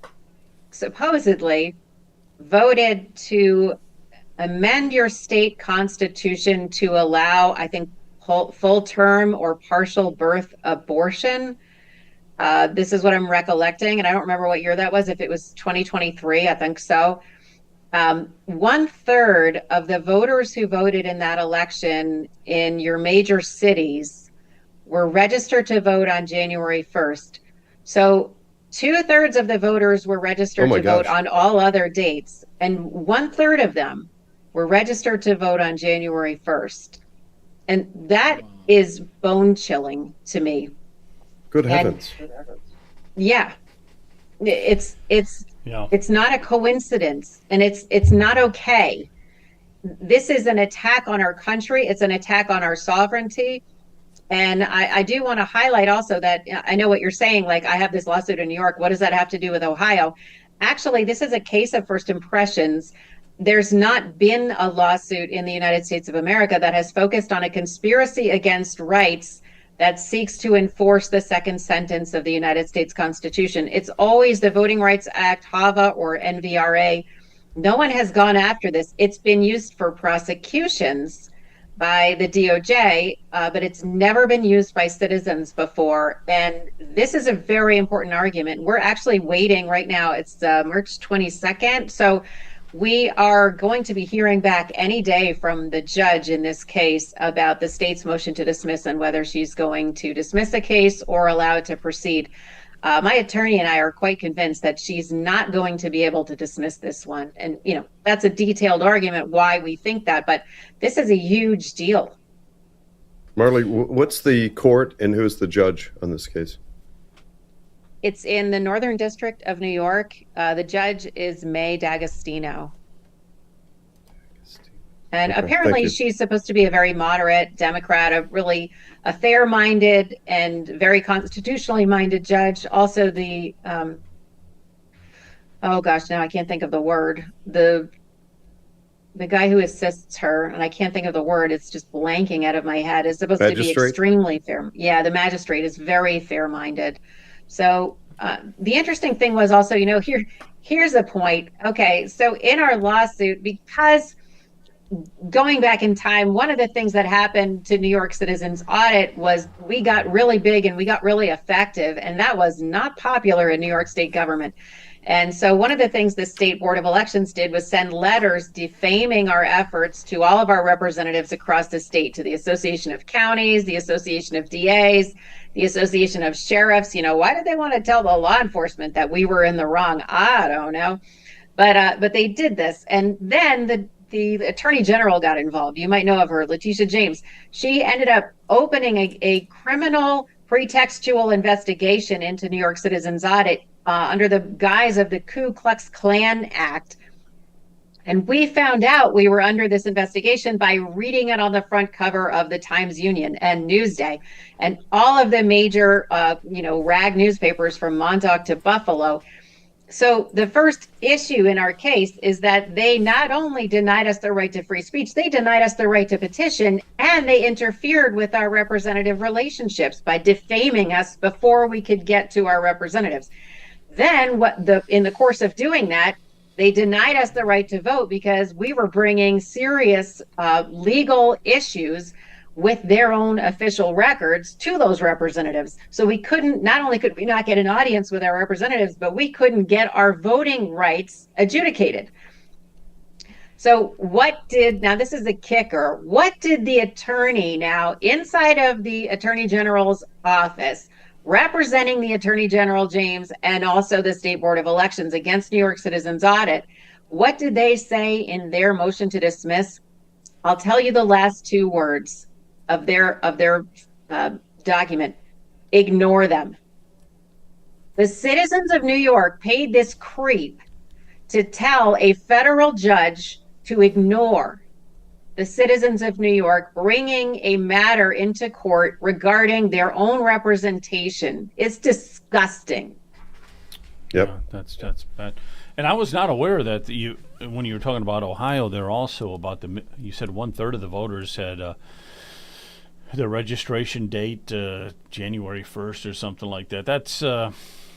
supposedly voted to amend your state constitution to allow, I think, full term or partial birth abortion. This is what I'm recollecting, and I don't remember what year that was, if it was 2023, I think so. 1/3 of the voters who voted in that election in your major cities were registered to vote on January 1st. So 2/3 of the voters were registered to vote on all other dates, and 1/3 of them were registered to vote on January 1st. And that is bone chilling to me. Good heavens. Yeah. It's not a coincidence, and it's not okay. This is an attack on our country. It's an attack on our sovereignty. And I do want to highlight also that I know what you're saying, like, I have this lawsuit in New York. What does that have to do with Ohio? Actually, this is a case of first impressions. There's not been a lawsuit in the United States of America that has focused on a conspiracy against rights that seeks to enforce the second sentence of the United States Constitution. It's always the Voting Rights Act, HAVA, or NVRA. No one has gone after this. It's been used for prosecutions by the DOJ, but it's never been used by citizens before. And this is a very important argument. We're actually waiting right now. It's March 22nd. So we are going to be hearing back any day from the judge in this case about the state's motion to dismiss and whether she's going to dismiss the case or allow it to proceed. My attorney and I are quite convinced that she's not going to be able to dismiss this one. And, you know, that's a detailed argument why we think that, but this is a huge deal. Marley, what's the court and who's the judge on this case? It's in the Northern District of New York. The judge is May D'Agostino. And apparently she's supposed to be a very moderate Democrat, a fair-minded and very constitutionally minded judge. Also the, oh gosh, now I can't think of the word. The guy who assists her, and I can't think of the word, it's just blanking out of my head, is supposed to be extremely fair. Yeah, the magistrate is very fair-minded. So the interesting thing was also, you know, here's the point. Okay, so in our lawsuit, because going back in time, one of the things that happened to New York Citizens Audit was we got really big and we got really effective, and that was not popular in New York State government. And so one of the things the State Board of Elections did was send letters defaming our efforts to all of our representatives across the state, to the Association of Counties, the Association of DAs, the Association of Sheriffs. You know, why did they want to tell the law enforcement that we were in the wrong? I don't know. But they did this. And then the attorney general got involved. You might know of her, Letitia James. She ended up opening a criminal pretextual investigation into New York Citizens Audit under the guise of the Ku Klux Klan Act. And we found out we were under this investigation by reading it on the front cover of the Times-Union and Newsday and all of the major, rag newspapers from Montauk to Buffalo. So the first issue in our case is that they not only denied us the right to free speech, they denied us the right to petition, and they interfered with our representative relationships by defaming us before we could get to our representatives. Then in the course of doing that, they denied us the right to vote because we were bringing serious legal issues with their own official records to those representatives. So we couldn't, not only could we not get an audience with our representatives, but we couldn't get our voting rights adjudicated. So now this is the kicker, what did the attorney now inside of the Attorney General's office, representing the Attorney General James and also the State Board of Elections against New York Citizens Audit, what did they say in their motion to dismiss? I'll tell you the last two words of their document. Ignore them. The citizens of New York paid this creep to tell a federal judge to ignore the citizens of New York bringing a matter into court regarding their own representation. It's disgusting. Yep. Yeah, that's bad. And I was not aware that when you were talking about Ohio, they're also about you said 1/3 of the voters had the registration date January 1st or something like that.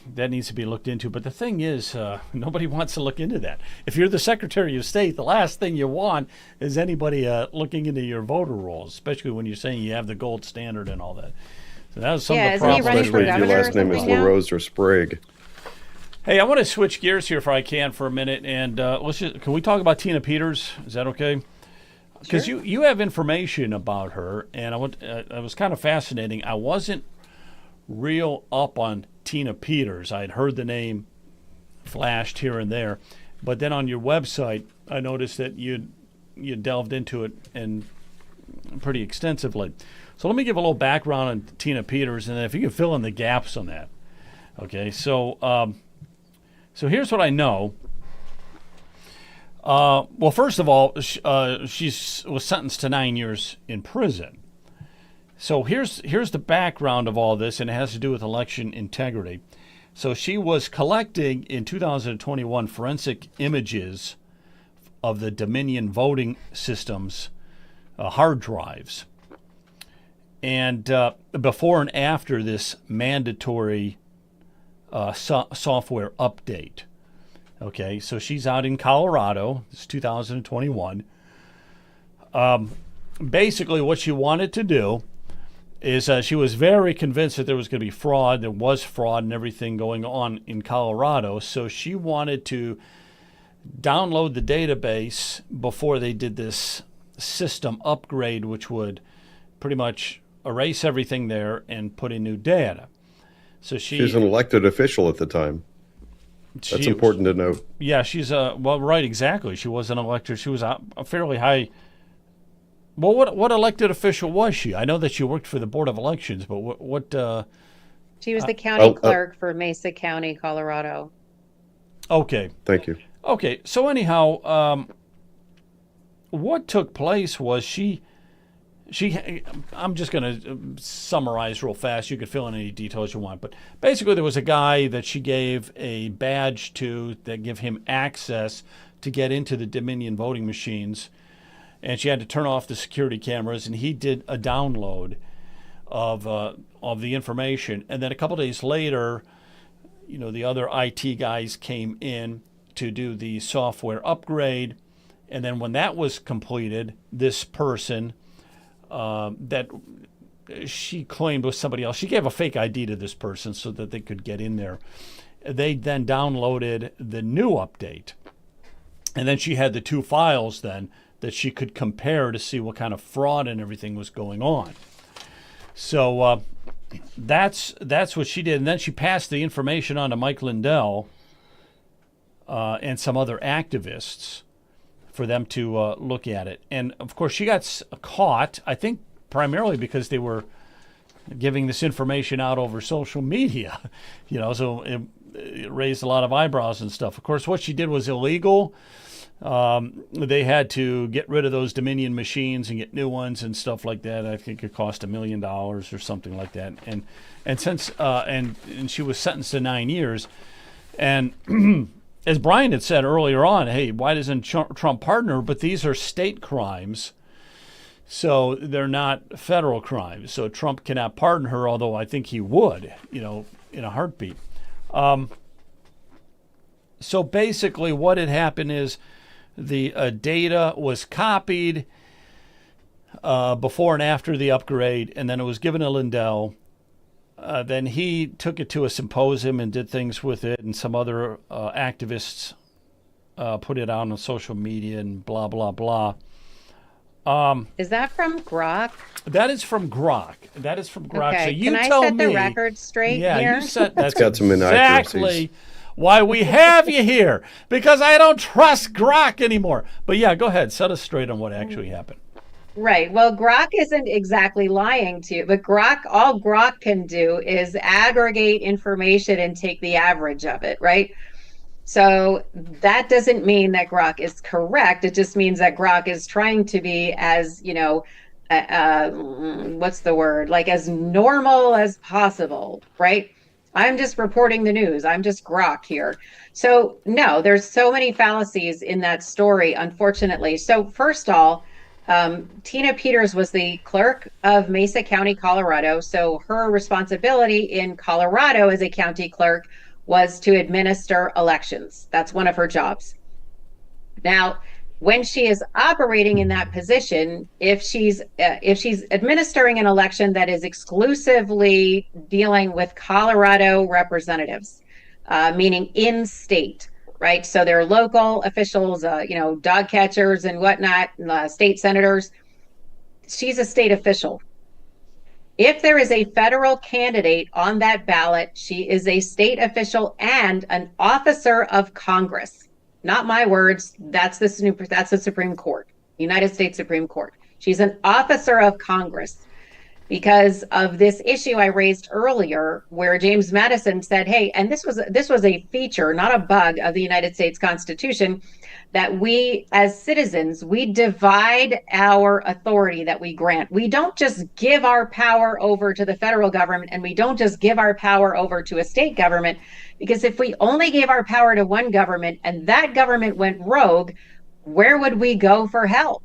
That needs to be looked into. But the thing is, nobody wants to look into that. If you're the Secretary of State, the last thing you want is anybody looking into your voter rolls, especially when you're saying you have the gold standard and all that. So that was some of the problems. Especially if your last name is LaRose or Sprague. Hey, I want to switch gears here if I can for a minute, and can we talk about Tina Peters? Is that okay? Because you have information about her, and it was kind of fascinating. I wasn't real up on Tina Peters. I had heard the name flashed here and there, but then on your website, I noticed that you delved into it and pretty extensively. So let me give a little background on Tina Peters, and then if you can fill in the gaps on that. Okay, so here's what I know. Well, first of all, she was sentenced to 9 years in prison. So here's the background of all this, and it has to do with election integrity. So she was collecting in 2021 forensic images of the Dominion voting systems hard drives, and before and after this mandatory software update. Okay, so she's out in Colorado. It's 2021. Basically, what she wanted to do is she was very convinced that there was going to be fraud. There was fraud and everything going on in Colorado. So she wanted to download the database before they did this system upgrade, which would pretty much erase everything there and put in new data. So she's an elected official at the time. That's important to note. Yeah, she's right, exactly. She was an elected. She was a fairly high. Well, what elected official was she? I know that she worked for the Board of Elections, but what? She was the county clerk for Mesa County, Colorado. Okay. Thank you. Okay, so anyhow, what took place was she. I'm just going to summarize real fast. You can fill in any details you want. But basically, there was a guy that she gave a badge to that gave him access to get into the Dominion voting machines. And she had to turn off the security cameras. And he did a download of the information. And then a couple days later, the other IT guys came in to do the software upgrade. And then when that was completed, this person that she claimed was somebody else. She gave a fake ID to this person so that they could get in there. They then downloaded the new update. And then she had the two files then that she could compare to see what kind of fraud and everything was going on. So that's what she did. And then she passed the information on to Mike Lindell and some other activists for them to look at it. And of course, she got caught, I think primarily because they were giving this information out over social media, so it raised a lot of eyebrows and stuff. Of course, what she did was illegal. They had to get rid of those Dominion machines and get new ones and stuff like that. I think it cost $1 million or something like that. And since and she was sentenced to 9 years. And as Brian had said earlier on, hey, why doesn't Trump pardon her? But these are state crimes. So they're not federal crimes. So Trump cannot pardon her, although I think he would, in a heartbeat. So basically what had happened is the data was copied before and after the upgrade, and then it was given to Lindell. Then he took it to a symposium and did things with it, and some other activists put it out on social media and blah, blah, blah. Is that from Grok? That is from Grok. Okay. So you Can I tell set me, the record straight yeah, here? you set that's got some exactly inaccuracies. why we have you here, because I don't trust Grok anymore. But yeah, go ahead, set us straight on what actually happened. Right. Well, Grok isn't exactly lying to you, but all Grok can do is aggregate information and take the average of it, right? So that doesn't mean that Grok is correct. It just means that Grok is trying to be as, what's the word? Like as normal as possible, right? I'm just reporting the news. I'm just Grok here. So no, there's so many fallacies in that story, unfortunately. So first of all, Tina Peters was the clerk of Mesa County, Colorado. So her responsibility in Colorado as a county clerk was to administer elections. That's one of her jobs. Now, when she is operating in that position, if she's administering an election that is exclusively dealing with Colorado representatives, meaning in state, right? So they're local officials, dog catchers and whatnot, state senators. She's a state official. If there is a federal candidate on that ballot, she is a state official and an officer of Congress. Not my words. That's the Supreme Court, United States Supreme Court. She's an officer of Congress because of this issue I raised earlier, where James Madison said, "Hey," and this was a feature, not a bug, of the United States Constitution, that we as citizens, we divide our authority that we grant. We don't just give our power over to the federal government, and we don't just give our power over to a state government, because if we only gave our power to one government and that government went rogue, where would we go for help?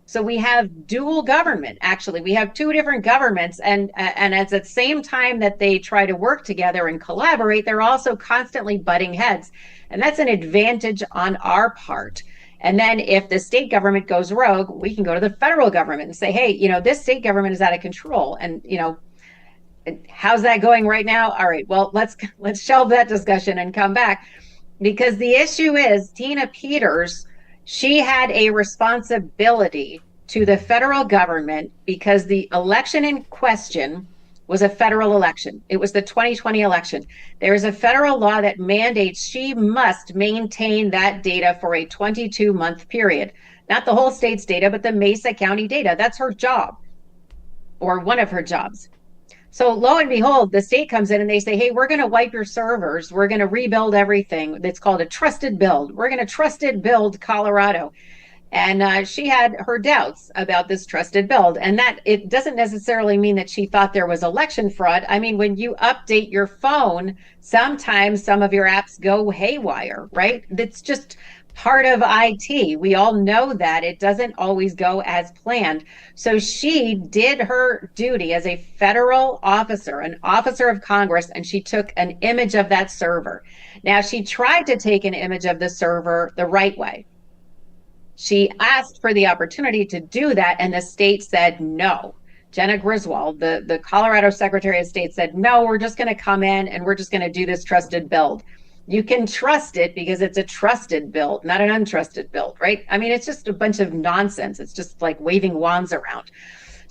So we have dual government. Actually, we have two different governments, and at the same time that they try to work together and collaborate, they're also constantly butting heads. And that's an advantage on our part. And then if the state government goes rogue, we can go to the federal government and say, hey, this state government is out of control. And, how's that going right now? All right, well, let's shelve that discussion and come back. Because the issue is Tina Peters, she had a responsibility to the federal government because the election in question was a federal election. It was the 2020 election. There is a federal law that mandates she must maintain that data for a 22-month period. Not the whole state's data, but the Mesa County data. That's her job, or one of her jobs. So lo and behold, the state comes in and they say, hey, we're going to wipe your servers. We're going to rebuild everything. It's called a trusted build. We're going to trusted build Colorado. And she had her doubts about this trusted build. And that it doesn't necessarily mean that she thought there was election fraud. I mean, when you update your phone, sometimes some of your apps go haywire, right? That's just part of IT. We all know that it doesn't always go as planned. So she did her duty as a federal officer, an officer of Congress, and she took an image of that server. Now, she tried to take an image of the server the right way. She asked for the opportunity to do that, and the state said no. Jenna Griswold, the Colorado Secretary of State, said, no, we're just going to come in and we're just going to do this trusted build. You can trust it because it's a trusted build, not an untrusted build, right? I mean, it's just a bunch of nonsense. It's just like waving wands around.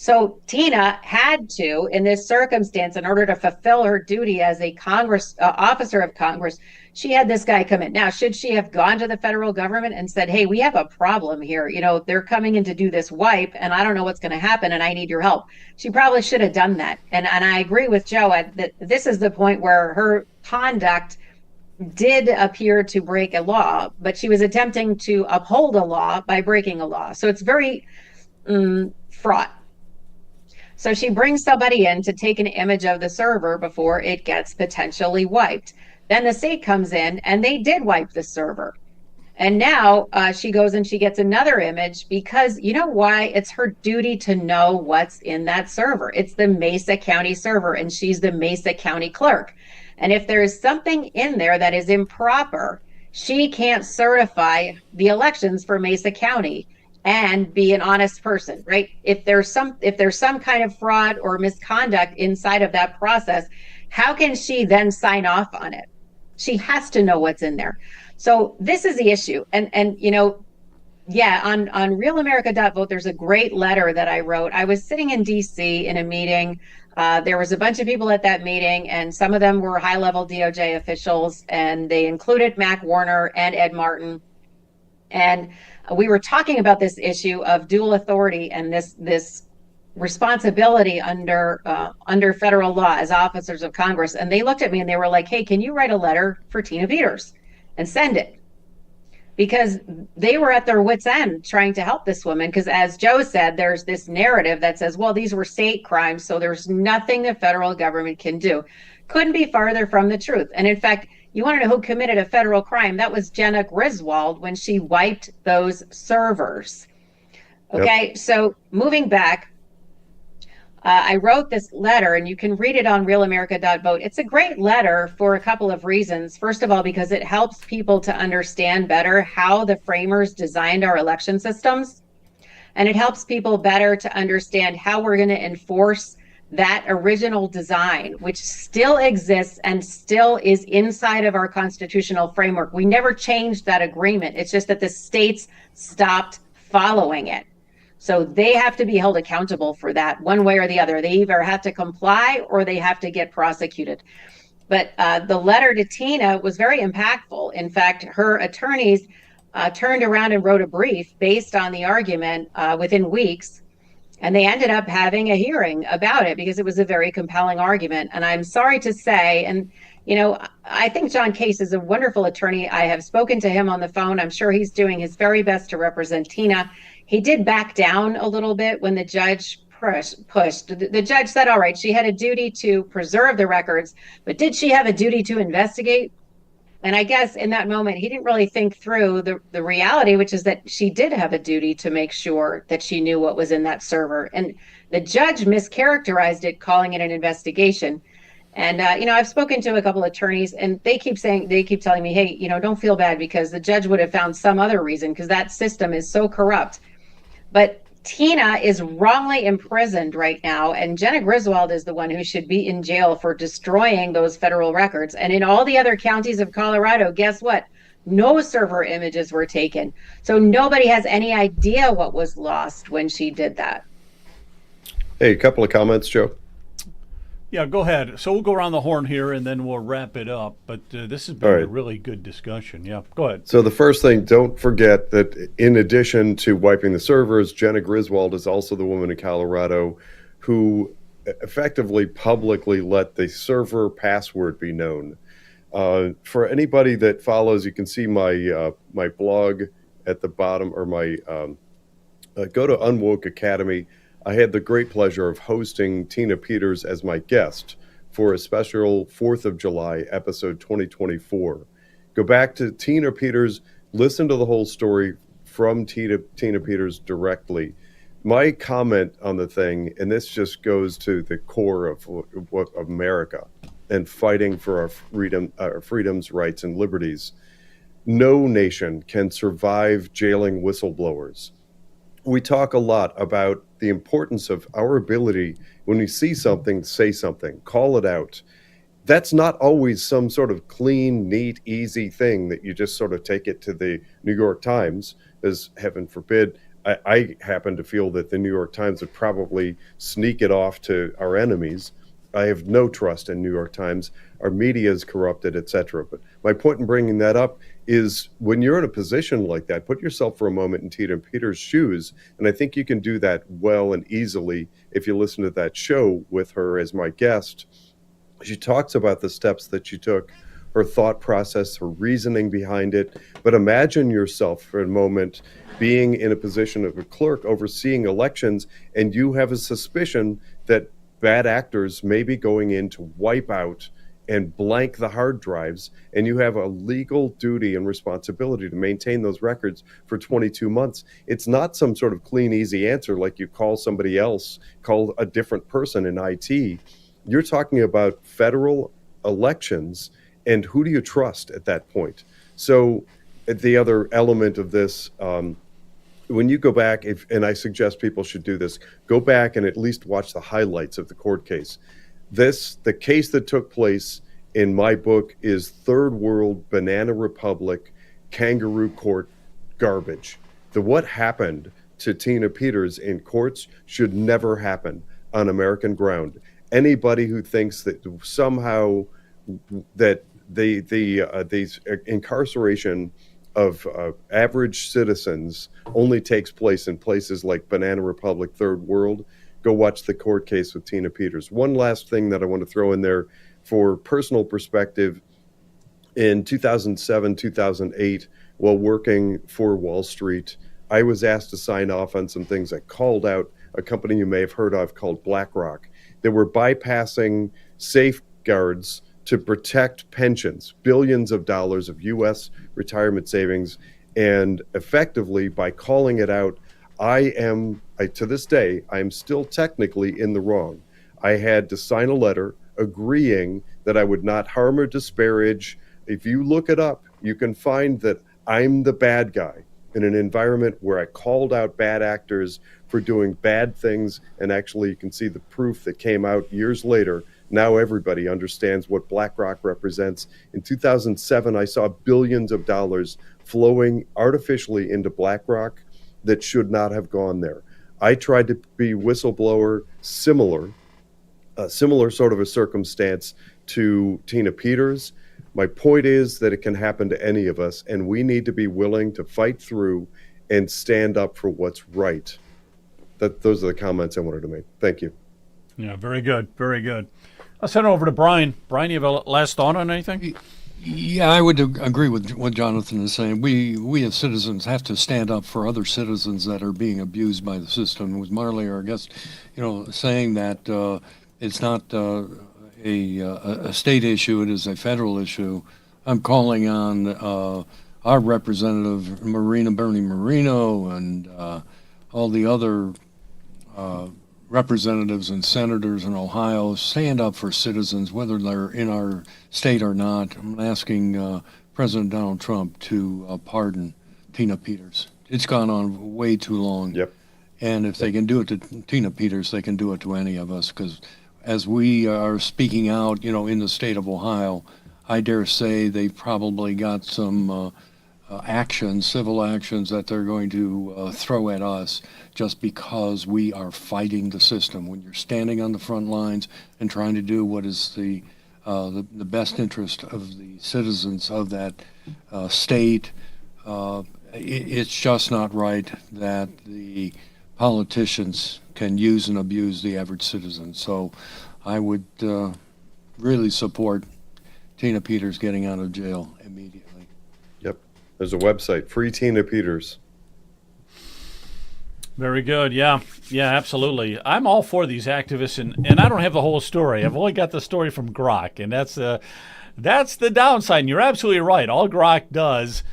So Tina had to, in this circumstance, in order to fulfill her duty as a Congress officer of Congress, she had this guy come in. Now, should she have gone to the federal government and said, hey, we have a problem here. You know, they're coming in to do this wipe and I don't know what's going to happen and I need your help. She probably should have done that. And I agree with Joe that this is the point where her conduct did appear to break a law, but she was attempting to uphold a law by breaking a law. So it's very fraught. So she brings somebody in to take an image of the server before it gets potentially wiped. Then the state comes in and they did wipe the server. And now she goes and she gets another image because you know why? It's her duty to know what's in that server. It's the Mesa County server and she's the Mesa County clerk. And if there is something in there that is improper, she can't certify the elections for Mesa County and be an honest person, right? If there's some kind of fraud or misconduct inside of that process, how can she then sign off on it? She has to know what's in there. So this is the issue. And you know, yeah, on realamerica.vote, there's a great letter that I wrote. I was sitting in DC in a meeting. There was a bunch of people at that meeting, and some of them were high-level DOJ officials, and they included Mac Warner and Ed Martin. And we were talking about this issue of dual authority and this responsibility under federal law as officers of Congress. And they looked at me and they were like, hey, can you write a letter for Tina Peters and send it? Because they were at their wits' end trying to help this woman. Because as Joe said, there's this narrative that says, well, these were state crimes, so there's nothing the federal government can do. Couldn't be farther from the truth. And in fact, you want to know who committed a federal crime? That was Jenna Griswold when she wiped those servers. Okay, yep. So moving back, I wrote this letter, and you can read it on realamerica.vote. It's a great letter for a couple of reasons. First of all, because it helps people to understand better how the framers designed our election systems. And it helps people better to understand how we're going to enforce that original design, which still exists and still is inside of our constitutional framework. We never changed that agreement. It's just that the states stopped following it. So they have to be held accountable for that one way or the other. They either have to comply or they have to get prosecuted. But the letter to Tina was very impactful. In fact, her attorneys turned around and wrote a brief based on the argument within weeks. And they ended up having a hearing about it because it was a very compelling argument. And I'm sorry to say, and you know, I think John Case is a wonderful attorney. I have spoken to him on the phone. I'm sure he's doing his very best to represent Tina. He did back down a little bit when the judge pushed. The judge said, all right, she had a duty to preserve the records, but did she have a duty to investigate? And I guess in that moment, he didn't really think through the reality, which is that she did have a duty to make sure that she knew what was in that server. And the judge mischaracterized it, calling it an investigation. And, you know, I've spoken to a couple of attorneys and they keep telling me, hey, you know, don't feel bad because the judge would have found some other reason because that system is so corrupt. But Tina is wrongly imprisoned right now, and Jenna Griswold is the one who should be in jail for destroying those federal records. And in all the other counties of Colorado, guess what? No server images were taken. So nobody has any idea what was lost when she did that. Hey, a couple of comments, Joe. Yeah, go ahead. So we'll go around the horn here and then we'll wrap it up. But this has been a really good discussion. Yeah, go ahead. So the first thing, don't forget that in addition to wiping the servers, Jenna Griswold is also the woman in Colorado who effectively publicly let the server password be known. For anybody that follows, you can see my my blog at the bottom, or my go to Unwoke Academy. I had the great pleasure of hosting Tina Peters as my guest for a special 4th of July episode 2024. Go back to Tina Peters, listen to the whole story from Tina Peters directly. My comment on the thing, and this just goes to the core of America and fighting for our freedoms, rights, and liberties. No nation can survive jailing whistleblowers. We talk a lot about the importance of our ability, when we see something, say something, call it out. That's not always some sort of clean, neat, easy thing that you just sort of take it to the New York Times, as heaven forbid, I happen to feel that the New York Times would probably sneak it off to our enemies. I have no trust in New York Times. Our media is corrupted, etc. But my point in bringing that up is when you're in a position like that, put yourself for a moment in Tina Peters' shoes. And I think you can do that well and easily if you listen to that show with her as my guest. She talks about the steps that she took, her thought process, her reasoning behind it. But imagine yourself for a moment being in a position of a clerk overseeing elections, and you have a suspicion that bad actors may be going in to wipe out and blank the hard drives, and you have a legal duty and responsibility to maintain those records for 22 months. It's not some sort of clean, easy answer like you call somebody else, call a different person in IT. You're talking about federal elections, and who do you trust at that point? So the other element of this, when you go back, and I suggest people should do this, go back and at least watch the highlights of the court case. The case that took place in my book is third world, banana republic, kangaroo court garbage. What happened to Tina Peters in courts should never happen on American ground. Anybody who thinks that somehow that the incarceration of average citizens only takes place in places like Banana Republic, Third World, go watch the court case with Tina Peters. One last thing that I want to throw in there for personal perspective. In 2007, 2008, while working for Wall Street, I was asked to sign off on some things that called out a company you may have heard of called BlackRock. They were bypassing safeguards to protect pensions, billions of dollars of U.S. retirement savings, and effectively by calling it out, to this day, I am still technically in the wrong. I had to sign a letter agreeing that I would not harm or disparage. If you look it up, you can find that I'm the bad guy in an environment where I called out bad actors for doing bad things, and actually you can see the proof that came out years later. Now everybody understands what BlackRock represents. In 2007, I saw billions of dollars flowing artificially into BlackRock that should not have gone there. I tried to be whistleblower, similar sort of a circumstance to Tina Peters. My point is that it can happen to any of us, and we need to be willing to fight through and stand up for what's right. Those are the comments I wanted to make. Thank you. Yeah, very good. Very good. I'll send it over to Brian. Brian, you have a last thought on anything? Yeah, I would agree with what Jonathan is saying. We as citizens have to stand up for other citizens that are being abused by the system. It was Marley, our guest, saying that it's not a state issue, it is a federal issue. I'm calling on our representative, Bernie Moreno, and all the other representatives and senators in Ohio, stand up for citizens, whether they're in our state or not. I'm asking President Donald Trump to pardon Tina Peters. It's gone on way too long. Yep. And if they can do it to Tina Peters, they can do it to any of us, because as we are speaking out, in the state of Ohio, I dare say they've probably got some civil actions that they're going to throw at us just because we are fighting the system. When you're standing on the front lines and trying to do what is the best interest of the citizens of that state, it's just not right that the politicians can use and abuse the average citizen. So I would really support Tina Peters getting out of jail immediately. Yep. There's a website, Free Tina Peters. Very good. Yeah, absolutely. I'm all for these activists, and I don't have the whole story. I've only got the story from Grok, and that's the downside. And you're absolutely right. All Grok does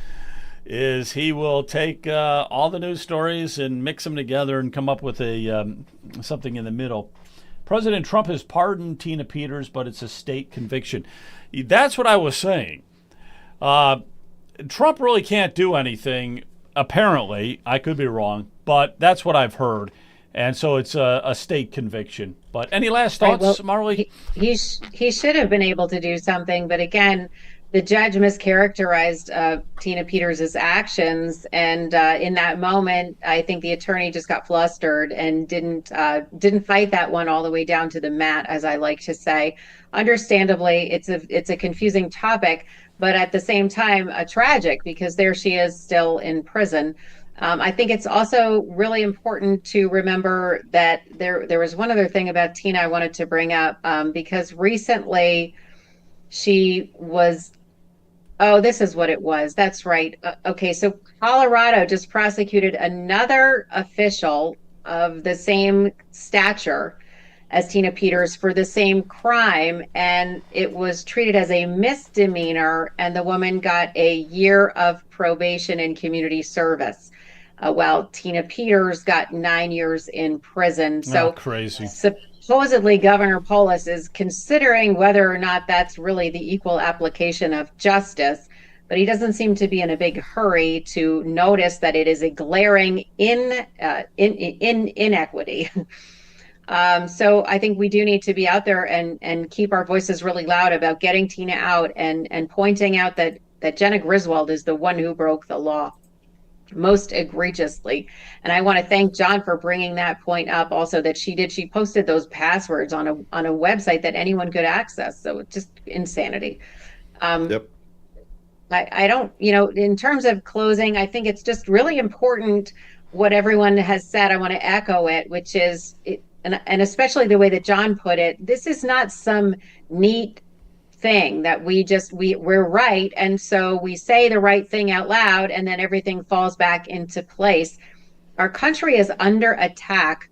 is he will take all the news stories and mix them together and come up with something in the middle. President Trump has pardoned Tina Peters, but it's a state conviction. That's what I was saying. Trump really can't do anything, apparently. I could be wrong, but that's what I've heard. And so it's a state conviction. But any last thoughts, Marley? He should have been able to do something. But again, the judge mischaracterized Tina Peters' actions, and in that moment, I think the attorney just got flustered and didn't fight that one all the way down to the mat, as I like to say. Understandably, it's a confusing topic, but at the same time, tragic, because there she is still in prison. I think it's also really important to remember that there was one other thing about Tina I wanted to bring up, because recently she was. Oh, this is what it was. That's right. Okay, so Colorado just prosecuted another official of the same stature as Tina Peters for the same crime, and it was treated as a misdemeanor, and the woman got a year of probation and community service, while Tina Peters got 9 years in prison. So crazy. Supposedly, Governor Polis is considering whether or not that's really the equal application of justice, but he doesn't seem to be in a big hurry to notice that it is a glaring inequity. So I think we do need to be out there and keep our voices really loud about getting Tina out and pointing out that Jenna Griswold is the one who broke the law most egregiously. And I want to thank John for bringing that point up also, that she posted those passwords on a website that anyone could access. So it's just insanity. Yep. I don't, in terms of closing, I think it's just really important what everyone has said. I want to echo it, which is, and especially the way that John put it, this is not some neat thing that we're right, and so we say the right thing out loud and then everything falls back into place. Our country is under attack,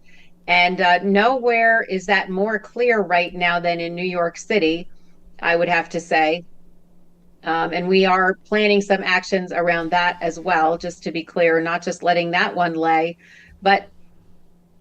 and nowhere is that more clear right now than in New York City, I would have to say. And we are planning some actions around that as well, just to be clear, not just letting that one lay, but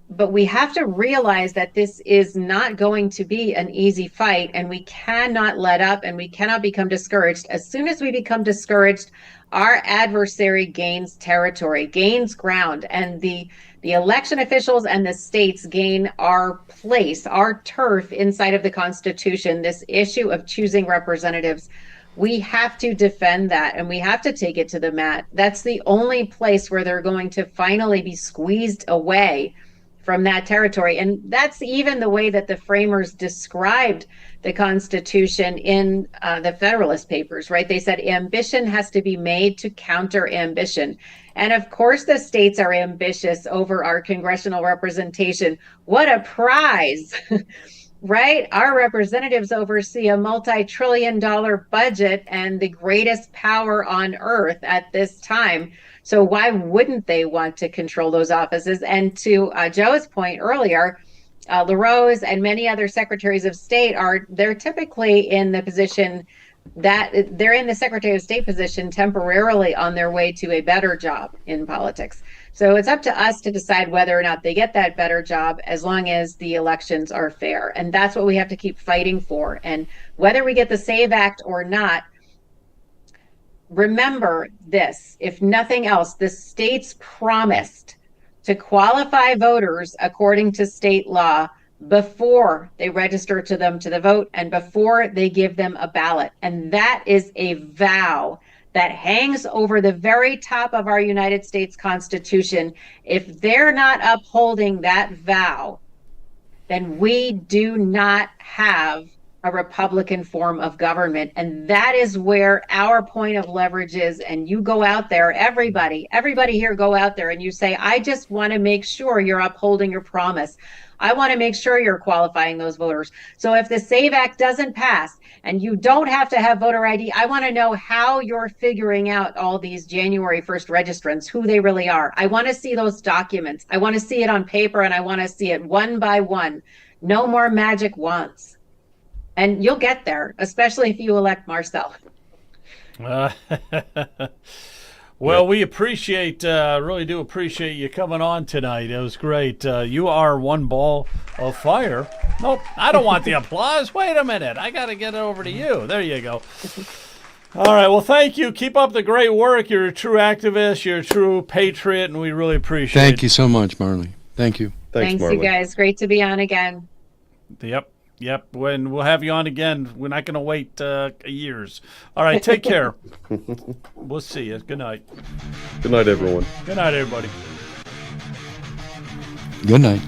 we have to realize that this is not going to be an easy fight, and we cannot let up, and we cannot become discouraged. As soon as we become discouraged, our adversary gains territory, gains ground, and the election officials and the states gain our place, our turf inside of the Constitution. This issue of choosing representatives, we have to defend that, and we have to take it to the mat. That's the only place where they're going to finally be squeezed away from that territory. And that's even the way that the framers described the Constitution in the Federalist Papers, right? They said ambition has to be made to counter ambition. And of course, the states are ambitious over our congressional representation. What a prize, right? Our representatives oversee a multi-trillion-dollar budget and the greatest power on earth at this time. So why wouldn't they want to control those offices? And to Joe's point earlier, LaRose and many other secretaries of state they're typically in the position that they're in the Secretary of State position temporarily on their way to a better job in politics. So it's up to us to decide whether or not they get that better job, as long as the elections are fair. And that's what we have to keep fighting for. And whether we get the SAVE Act or not, remember this, if nothing else, the states promised to qualify voters according to state law before they register to them to the vote and before they give them a ballot. And that is a vow that hangs over the very top of our United States Constitution. If they're not upholding that vow, then we do not have a Republican form of government. And that is where our point of leverage is. And you go out there, everybody here go out there and you say, I just want to make sure you're upholding your promise. I want to make sure you're qualifying those voters. So if the SAVE Act doesn't pass and you don't have to have voter ID, I want to know how you're figuring out all these January 1st registrants, who they really are. I want to see those documents. I want to see it on paper, and I want to see it one by one. No more magic wands. And you'll get there, especially if you elect Marcel. Well, we really do appreciate you coming on tonight. It was great. You are one ball of fire. Nope, I don't want the applause. Wait a minute. I got to get it over to you. There you go. All right, well, thank you. Keep up the great work. You're a true activist. You're a true patriot, and we really appreciate it. Thank you so much, Marley. Thank you. Thanks, Marley. you guys. Great to be on again. Yep. Yep, when we'll have you on again. We're not going to wait years. All right, take care. We'll see you. Good night. Good night, everyone. Good night, everybody. Good night.